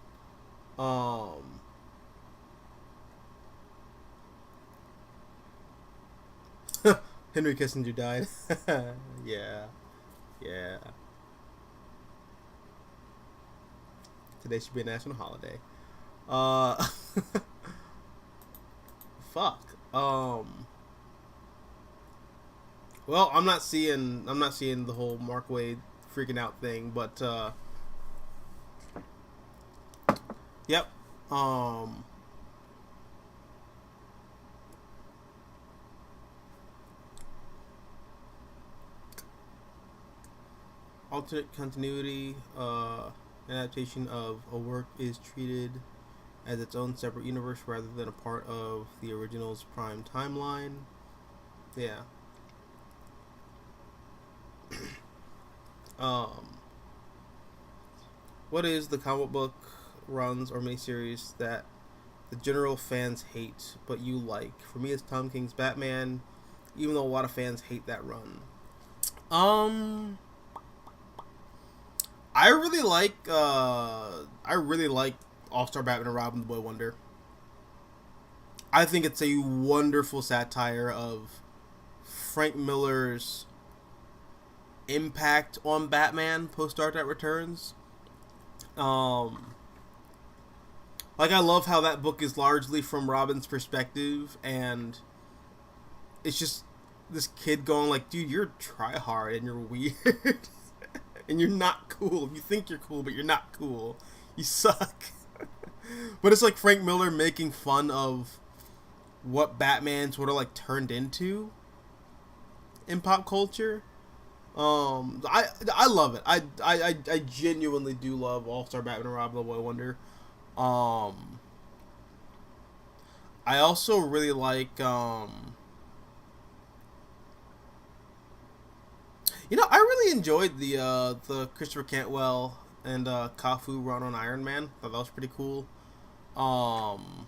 Henry Kissinger died. Yeah. Today should be a national holiday. Fuck. Well, I'm not seeing the whole Mark Waid freaking out thing, but yep. Alternate continuity adaptation of a work is treated as its own separate universe rather than a part of the original's prime timeline. Yeah. What is the comic book runs or miniseries that the general fans hate but you like? For me, it's Tom King's Batman, even though a lot of fans hate that run. I really like All-Star Batman and Robin the Boy Wonder. I think it's a wonderful satire of Frank Miller's impact on Batman post Dark Knight Returns. Like, I love how that book is largely from Robin's perspective, and it's just this kid going like, dude, you're tryhard and you're weird. And you're not cool. You think you're cool, but you're not cool. You suck. But it's like Frank Miller making fun of what Batman sort of like turned into. in pop culture. I love it. I genuinely do love All Star Batman and Robin the Boy Wonder. Um, I also really like I really enjoyed the Christopher Cantwell and Cafu run on Iron Man. Thought that was pretty cool. Um,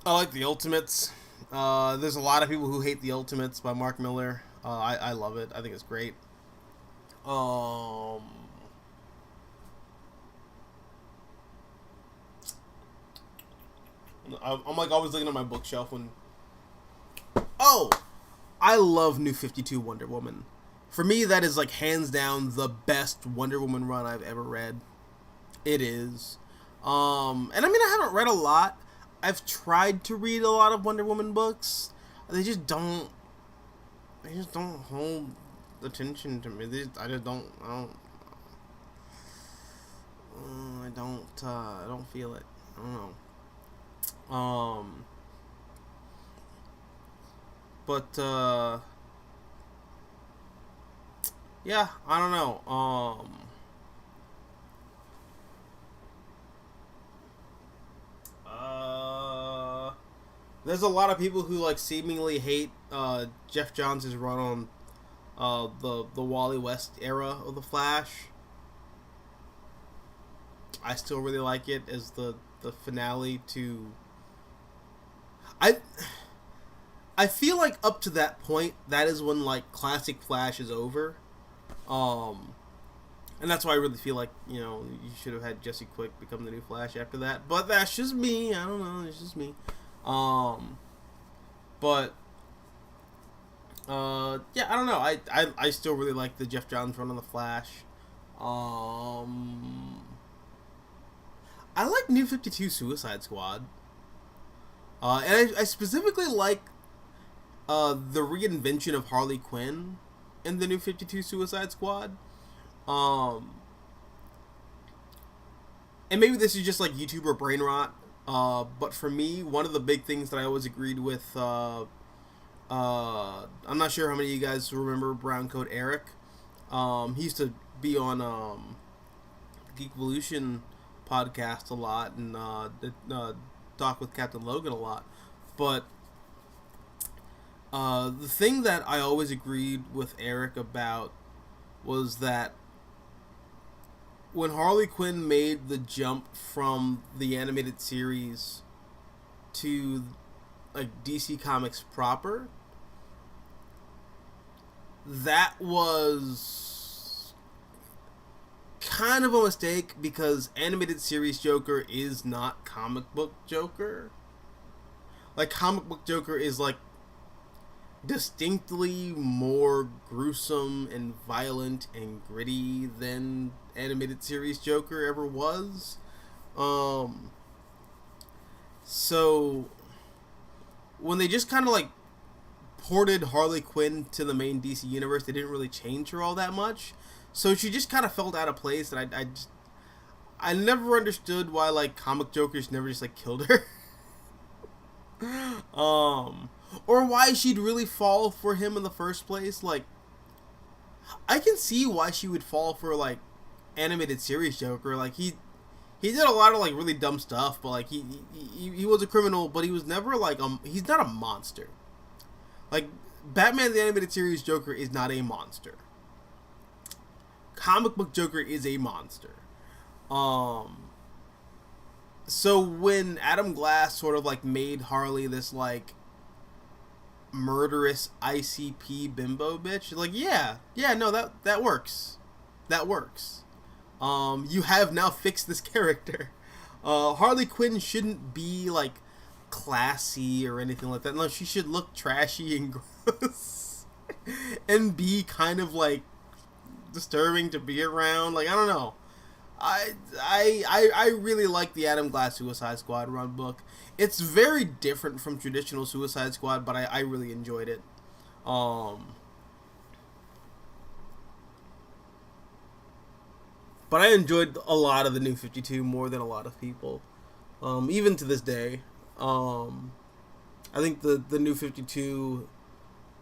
I like the Ultimates. There's a lot of people who hate the Ultimates by Mark Miller. I love it. I think it's great. Um, I'm like always looking at my bookshelf when. Oh, I love New 52 Wonder Woman. For me, that is like hands down the best Wonder Woman run I've ever read. It is. And I mean, I haven't read a lot. I've tried to read a lot of Wonder Woman books. They just don't. They just don't hold attention to me. I just don't. I don't feel it. I don't know. But yeah, I don't know. There's a lot of people who like seemingly hate Jeff Johns' run on the Wally West era of the Flash. I still really like it as the finale to. I feel like up to that point, that is when like classic Flash is over, and that's why I really feel like you should have had Jesse Quick become the new Flash after that. But that's just me. I don't know. It's just me. But yeah, I don't know. I still really like the Jeff Johns run on the Flash. I like New 52 Suicide Squad. And I specifically like the reinvention of Harley Quinn in the New 52 Suicide Squad. And maybe this is just like YouTuber brain rot. But for me, one of the big things that I always agreed with, I'm not sure how many of you guys remember Brown Coat Eric. He used to be on Geek Evolution podcast a lot and talk with Captain Logan a lot. But the thing that I always agreed with Eric about was that when Harley Quinn made the jump from the animated series to like DC Comics proper, that was kind of a mistake because animated series Joker is not comic book Joker. Like comic book Joker is like distinctly more gruesome and violent and gritty than animated series Joker ever was. So when they just kind of like ported Harley Quinn to the main DC universe, they didn't really change her all that much. So she just kind of felt out of place, and I never understood why like comic Jokers never just like killed her. Or why she'd really fall for him in the first place. Like, I can see why she would fall for like animated series Joker. Like he did a lot of like really dumb stuff, but like he was a criminal, but he was never like he's not a monster. Like Batman the Animated Series Joker is not a monster. Comic book Joker is a monster. So when Adam Glass sort of like made Harley this like murderous ICP bimbo bitch, like yeah, no, that works. That works. You have now fixed this character. Harley Quinn shouldn't be like classy or anything like that. No, she should look trashy and gross and be kind of like disturbing to be around. Like I don't know. I really like the Adam Glass Suicide Squad run book. It's very different from traditional Suicide Squad, but I really enjoyed it. But I enjoyed a lot of the New 52 more than a lot of people, even to this day. I think the new 52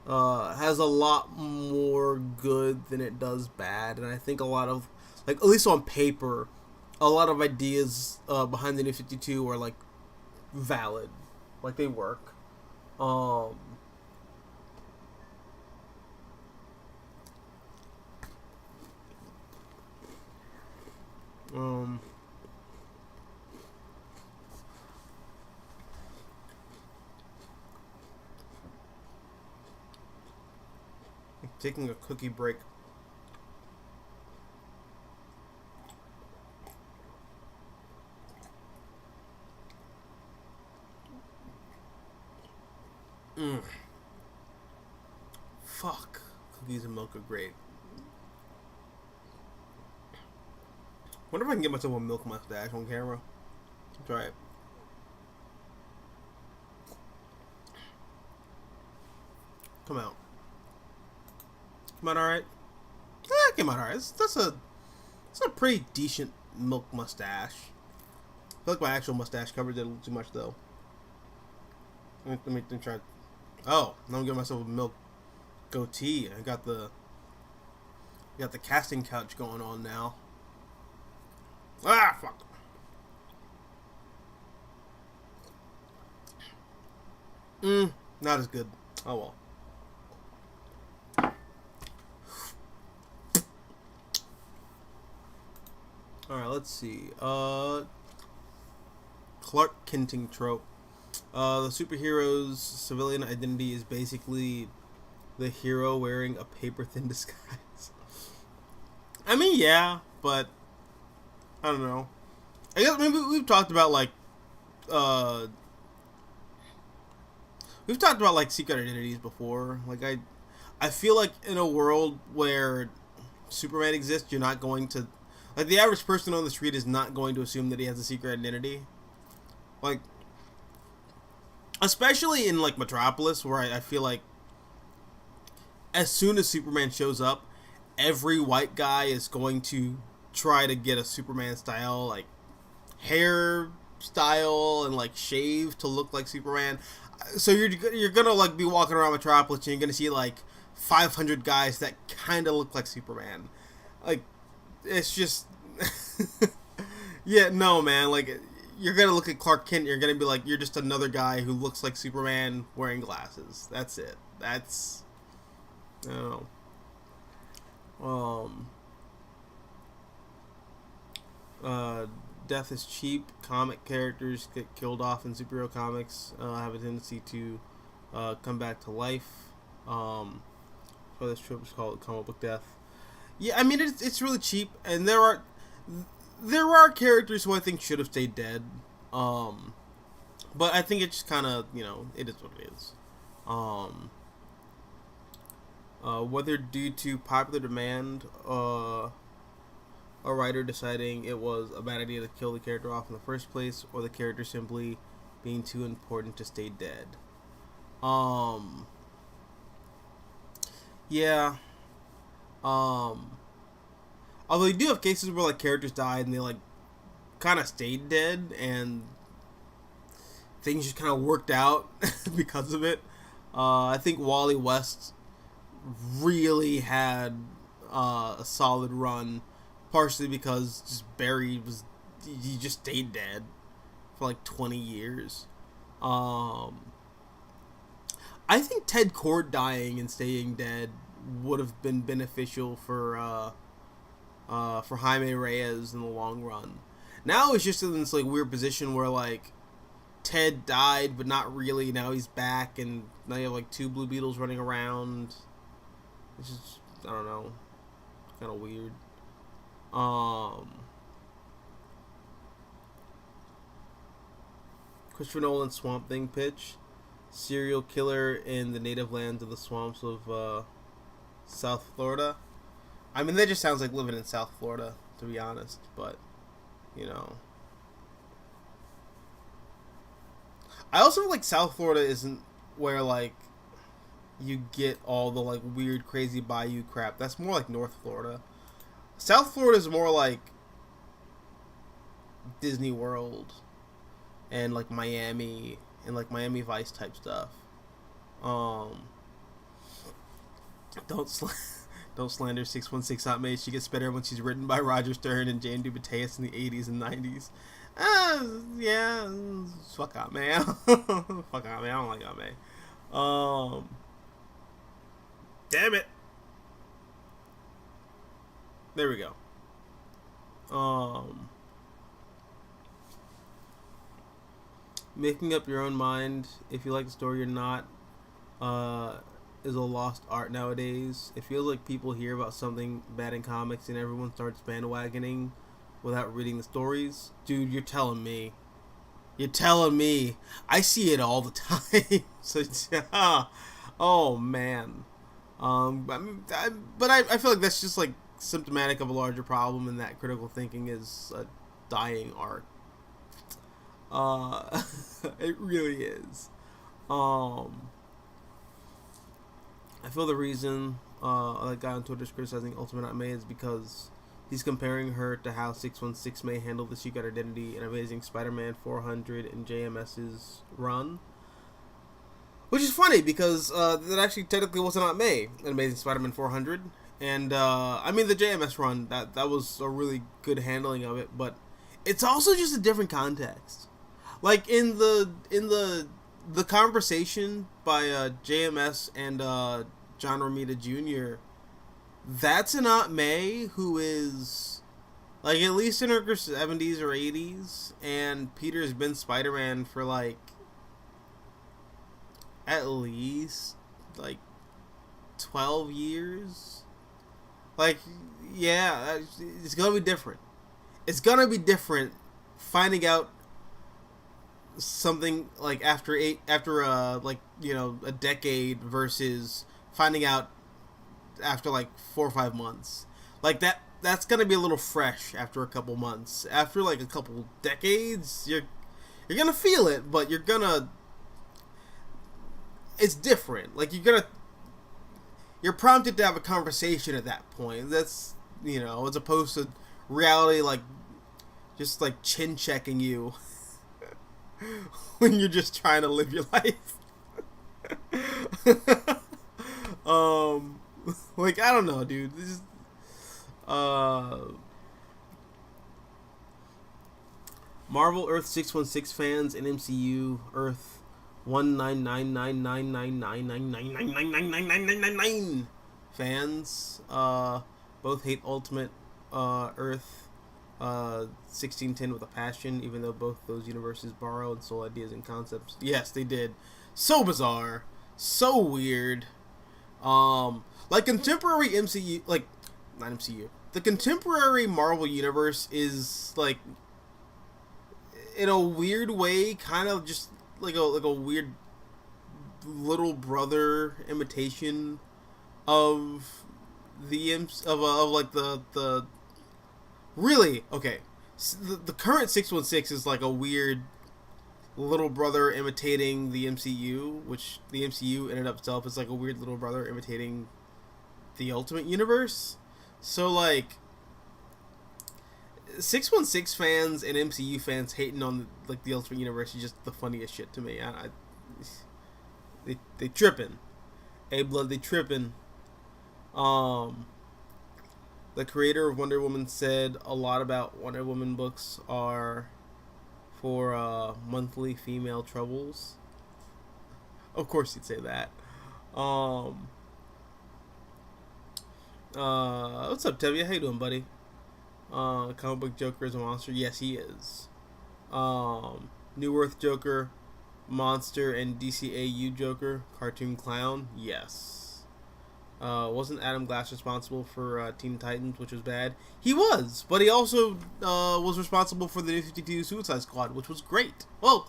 has a lot more good than it does bad, and I think a lot of, like, at least on paper, a lot of ideas behind the new 52 are like valid, like they work. Um, um, Taking a cookie break. Mm. Fuck. Cookies and milk are great. Wonder if I can get myself a milk mustache on camera. Try it. Come out. Come out alright? Yeah, came out alright. That's a pretty decent milk mustache. I feel like my actual mustache covered it a little too much though. Let me try. Oh, now I'm getting myself a milk goatee. I got the casting couch going on now. Ah, fuck. Not as good. Oh well. Alright, let's see. Clark Kenting trope. The superhero's civilian identity is basically the hero wearing a paper-thin disguise. I mean, yeah, but I don't know. I guess maybe we've talked about like secret identities before. Like I feel like in a world where Superman exists, you're not going to, like, the average person on the street is not going to assume that he has a secret identity. Like, especially in like Metropolis, where I feel like as soon as Superman shows up, every white guy is going to try to get a Superman style like hair style and like shave to look like Superman. So you're gonna like be walking around Metropolis and you're gonna see like 500 guys that kind of look like Superman. Like, it's just yeah, no, man, like, you're gonna look at Clark Kent, you're gonna be like, you're just another guy who looks like Superman wearing glasses. That's it. That's, I don't know. Death is cheap. Comic characters get killed off in superhero comics. Have a tendency to come back to life. So this trope is called comic book death. Yeah, I mean, it's really cheap, and there are characters who I think should have stayed dead. But I think it's just kind of, it is what it is. Whether due to popular demand, a writer deciding it was a bad idea to kill the character off in the first place, or the character simply being too important to stay dead. Yeah. Although you do have cases where like characters died and they like kind of stayed dead and things just kind of worked out because of it. I think Wally West really had a solid run, partially because just Barry he just stayed dead for like 20 years. I think Ted Kord dying and staying dead would have been beneficial for Jaime Reyes in the long run. Now it's just in this like weird position where like Ted died but not really. Now he's back, and now you have like two Blue Beetles running around. It's just, I don't know, kind of weird. Christopher Nolan's Swamp Thing pitch: serial killer in the native lands of the swamps of South Florida. I mean, that just sounds like living in South Florida, to be honest, but, I also feel like South Florida isn't where, like, you get all the, like, weird, crazy bayou crap. That's more like North Florida. South Florida is more like Disney World and, like, Miami and like Miami Vice type stuff. Um, don't sl- don't slander 616 Aunt May. She gets better when she's written by Roger Stern and Jan DeMatteis in the 80s and 90s. Yeah, fuck Aunt May. Fuck Aunt May. I don't like Aunt May. Damn it. There we go. Making up your own mind if you like the story or not is a lost art nowadays. It feels like people hear about something bad in comics and everyone starts bandwagoning without reading the stories. Dude, you're telling me. You're telling me. I see it all the time. So, oh man. But I feel like that's just like symptomatic of a larger problem, and that critical thinking is a dying art. It really is. I feel the reason that guy on Twitter is criticizing Ultimate Aunt May is because he's comparing her to how 616 May handled the Secret Identity and Amazing Spider-Man 400 in JMS's run. Which is funny because that actually technically wasn't Aunt May in Amazing Spider-Man 400. And I mean the JMS run, that was a really good handling of it, but it's also just a different context. Like in the conversation by JMS and John Romita Jr., that's an Aunt May who is like at least in her 70s or 80s, and Peter's been Spider-Man for like at least like 12 years. Like, yeah, it's gonna be different. It's gonna be different finding out something like after like, you know, a decade versus finding out after like 4 or 5 months. Like that's gonna be a little fresh after a couple months. After like a couple decades, you're gonna feel it, but it's different. Like you're prompted to have a conversation at that point. That's, you know, as opposed to reality like just like chin checking you when you're just trying to live your life. Like, I don't know, dude. This is, Marvel Earth 616 fans and MCU Earth 199999999999999 fans both hate Ultimate Earth 1610 with a passion, even though both those universes borrow and stole ideas and concepts. Yes, they did. So bizarre, so weird. Like contemporary MCU, like not MCU. The contemporary Marvel universe is like, in a weird way, kind of just like a weird little brother imitation of the like the really okay. The current 616 is like a weird little brother imitating the MCU, which the MCU in and of itself is like a weird little brother imitating the Ultimate Universe. So like 616 fans and MCU fans hating on like the Ultimate Universe is just the funniest shit to me. They tripping. A-Blood, they tripping. The creator of Wonder Woman said a lot about Wonder Woman books are for monthly female troubles. Of course he'd say that. What's up, Tevia? How you doing, buddy? Comic book Joker is a monster. Yes, he is. New Earth Joker, monster, and DCAU Joker, cartoon clown. Yes. Wasn't Adam Glass responsible for Teen Titans, which was bad? He was, but he also was responsible for the New 52 Suicide Squad, which was great. Well,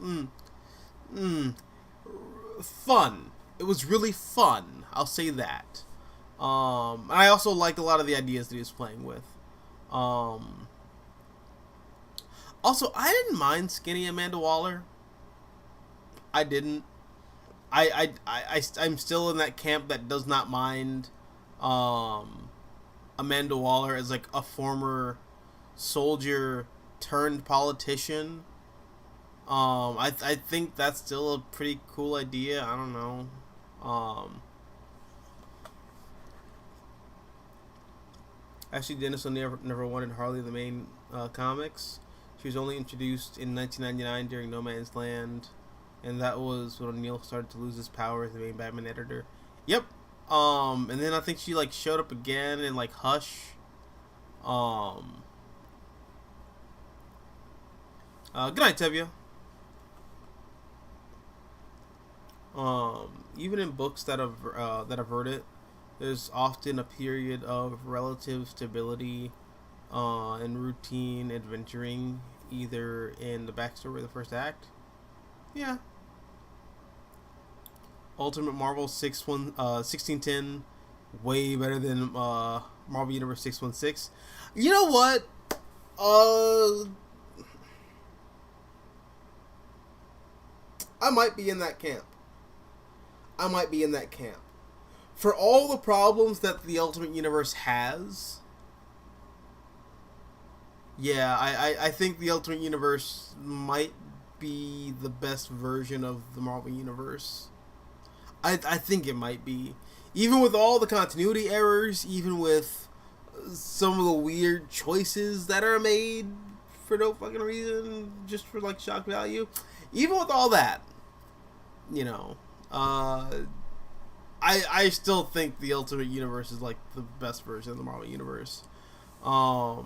fun. It was really fun. I'll say that. I also liked a lot of the ideas that he was playing with. Also, I didn't mind skinny Amanda Waller. I didn't. I'm still in that camp that does not mind Amanda Waller as like a former soldier turned politician. I think that's still a pretty cool idea. I don't know. Um, Actually, Dennis never wanted Harley in the main comics. She was only introduced in 1999 during No Man's Land, and that was when O'Neill started to lose his power as the main Batman editor. Yep. And then I think she like showed up again in like Hush. Um. Good night, Tevya. Even in books that avert it, there's often a period of relative stability and routine adventuring, either in the backstory or the first act. Yeah. Ultimate Marvel 1610, way better than Marvel Universe 616. You know what? I might be in that camp. I might be in that camp. For all the problems that the Ultimate Universe has, yeah, I think the Ultimate Universe might be the best version of the Marvel Universe. I think it might be. Even with all the continuity errors, even with some of the weird choices that are made for no fucking reason, just for like shock value. Even with all that, you know, I still think the Ultimate Universe is like the best version of the Marvel Universe. I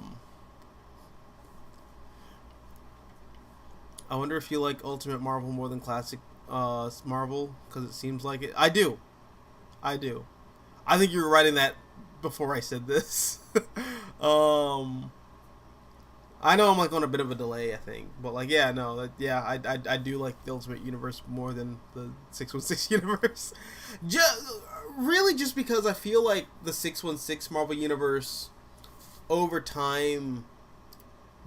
wonder if you like Ultimate Marvel more than classic Marvel, because it seems like it. I do. I think you were writing that before I said this. I know I'm like on a bit of a delay, I think, but like yeah, no, I do like the Ultimate Universe more than the 616 universe. Just because I feel like the 616 Marvel Universe over time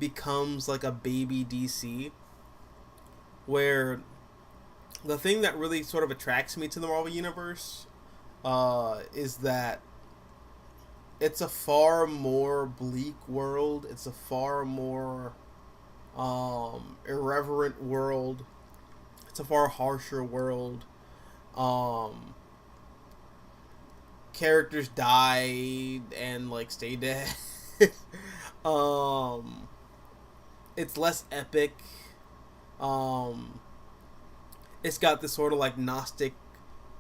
becomes like a baby DC, where the thing that really sort of attracts me to the Marvel Universe is that it's a far more bleak world. It's a far more irreverent world. It's a far harsher world. Characters die and like stay dead. It's less epic. It's got this sort of like Gnostic,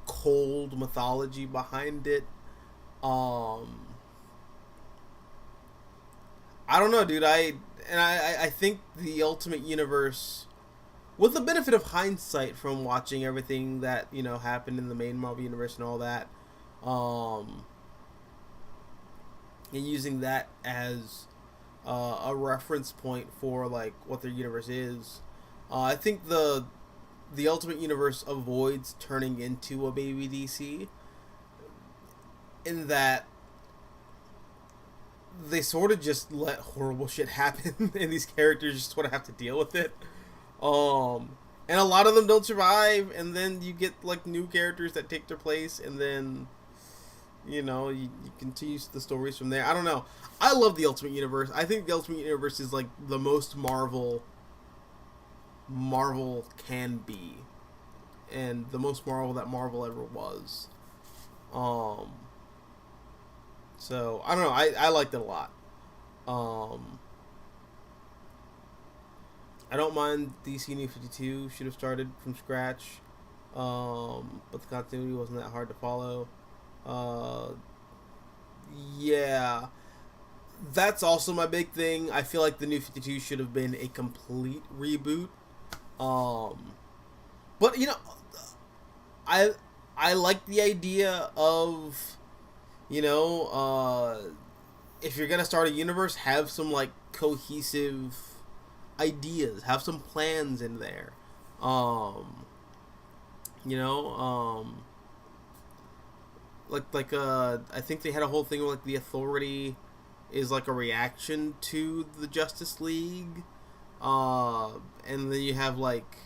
cold mythology behind it. I don't know, dude. I think the Ultimate Universe, with the benefit of hindsight from watching everything that happened in the main Marvel Universe and all that, and using that as a reference point for like what their universe is, I think the Ultimate Universe avoids turning into a baby DC, in that they sort of just let horrible shit happen and these characters just sort of have to deal with it. And a lot of them don't survive, and then you get like new characters that take their place, and then you continue the stories from there. I don't know. I love the Ultimate Universe. I think the Ultimate Universe is like the most Marvel can be, and the most Marvel that Marvel ever was. So I don't know. I liked it a lot. I don't mind DC New 52. Should have started from scratch, but the continuity wasn't that hard to follow. Yeah, that's also my big thing. I feel like the New 52 should have been a complete reboot. But I like the idea of if you're gonna start a universe, have some like cohesive ideas, have some plans in there. I think they had a whole thing where like the Authority is like a reaction to the Justice League, and then you have like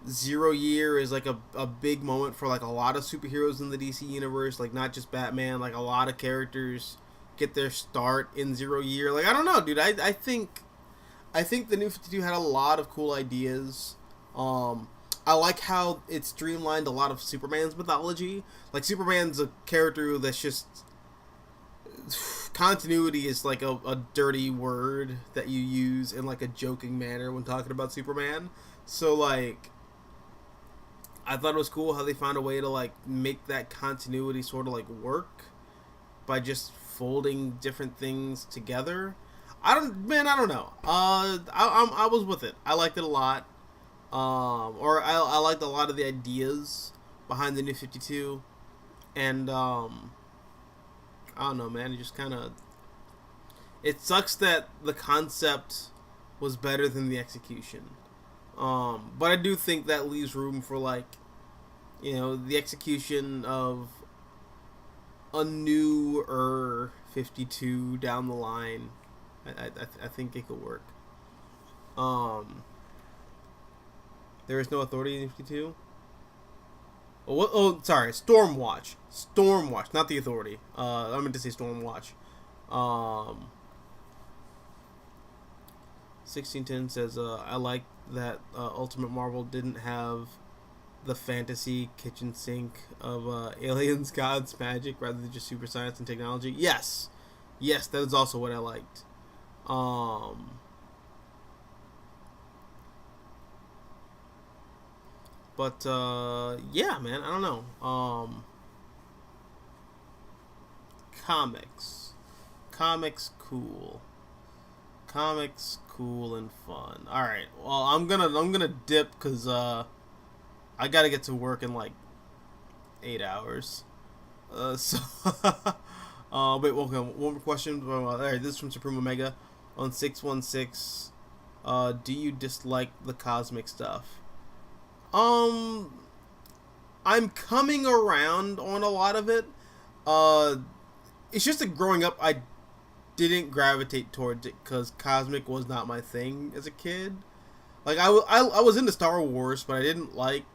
Zero Year is like a big moment for like a lot of superheroes in the DC universe, like not just Batman. Like a lot of characters get their start in 0 Year. Like I don't know, dude. I think I think the New 52 had a lot of cool ideas. I like how it streamlined a lot of Superman's mythology. Like, Superman's a character that's just... Continuity is like a dirty word that you use in like a joking manner when talking about Superman. So, like, I thought it was cool how they found a way to, like, make that continuity sort of, like, work by just folding different things together. I don't know. I was with it. I liked it a lot. I liked a lot of the ideas behind the New 52. And, I don't know, man. It just kind of... It sucks that the concept was better than the execution. But I do think that leaves room for, like, you know, the execution of a newer 52 down the line. I think it could work. There is no authority in 52. Sorry, Stormwatch. Stormwatch, not the authority. I meant to say Stormwatch. 1610 says, I like that Ultimate Marvel didn't have the fantasy kitchen sink of aliens, gods, magic, rather than just super science and technology. Yes, that is also what I liked. But yeah, man, I don't know. Comics, cool. Comics cool and fun. All right, well, I'm gonna dip because I gotta get to work in like 8 hours. So wait, welcome. One more question. All right, this is from Supreme Omega on 616. Do you dislike the cosmic stuff? I'm coming around on a lot of it. It's just that growing up, I didn't gravitate towards it because cosmic was not my thing as a kid. Like, I was into Star Wars, but I didn't like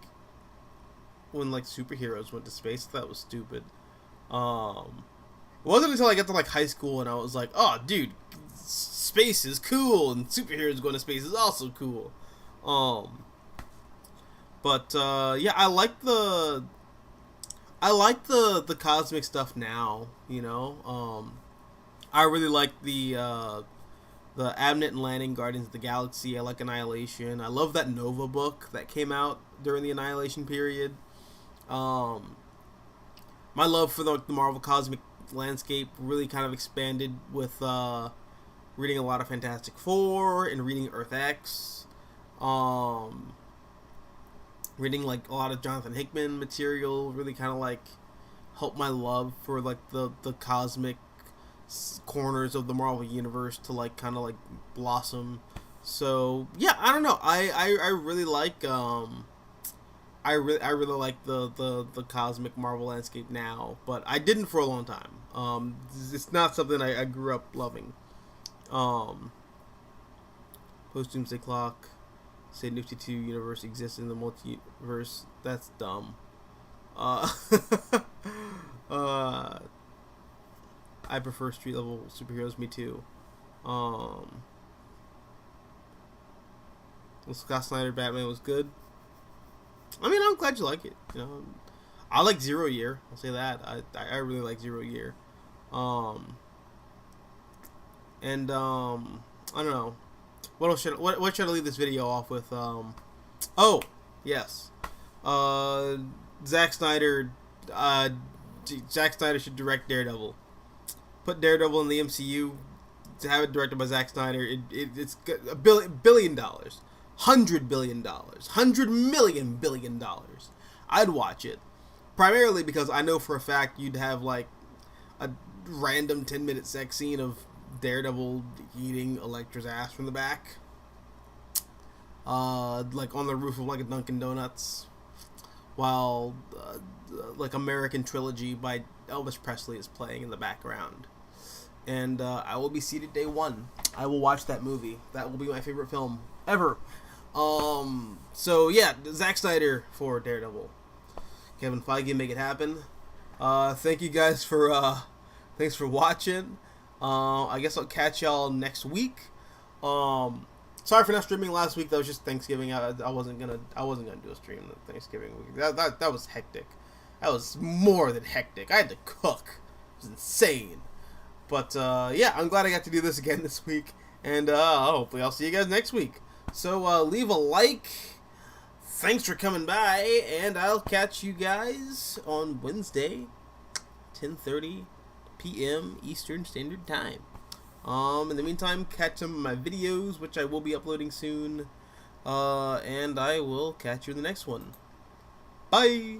when, like, superheroes went to space. That was stupid. It wasn't until I got to, like, high school and I was like, oh, dude, space is cool and superheroes going to space is also cool. But yeah, I like the cosmic stuff now, you know. I really like the Abnett and Lanning Guardians of the Galaxy. I like Annihilation. I love that Nova book that came out during the Annihilation period. My love for the Marvel cosmic landscape really kind of expanded with reading a lot of Fantastic Four and reading Earth X. Reading like a lot of Jonathan Hickman material really kind of like helped my love for like the cosmic corners of the Marvel universe to like kind of like blossom. So yeah, I don't know. I really like I really like the cosmic Marvel landscape now, but I didn't for a long time. It's not something I grew up loving. Post Doomsday Clock. Say New 52 universe exists in the multiverse. That's dumb. I prefer street level superheroes. Me too. Scott Snyder Batman was good. I mean, I'm glad you like it. You know, I like Zero Year. I'll say that. I really like Zero Year. I don't know. What should I leave this video off with? Oh, yes. Zack Snyder should direct Daredevil. Put Daredevil in the MCU. To have it directed by Zack Snyder, it's $1 billion, $100 billion, $100 billion. I'd watch it. Primarily because I know for a fact you'd have like a random 10-minute sex scene of Daredevil eating Elektra's ass from the back, like on the roof of like a Dunkin' Donuts, while like American Trilogy by Elvis Presley is playing in the background. And I will be seated day one. I will watch that movie. That will be my favorite film ever. So yeah, Zack Snyder for Daredevil. Kevin Feige, make it happen. Thank you guys for thanks for watching. I guess I'll catch y'all next week. Sorry for not streaming last week. That was just Thanksgiving. I wasn't gonna do a stream Thanksgiving week. That was hectic. That was more than hectic. I had to cook. It was insane. But yeah, I'm glad I got to do this again this week. And hopefully I'll see you guys next week. So leave a like. Thanks for coming by, and I'll catch you guys on Wednesday, 10:30 p.m. Eastern Standard Time. In the meantime, catch some of my videos, which I will be uploading soon. And I will catch you in the next one. Bye!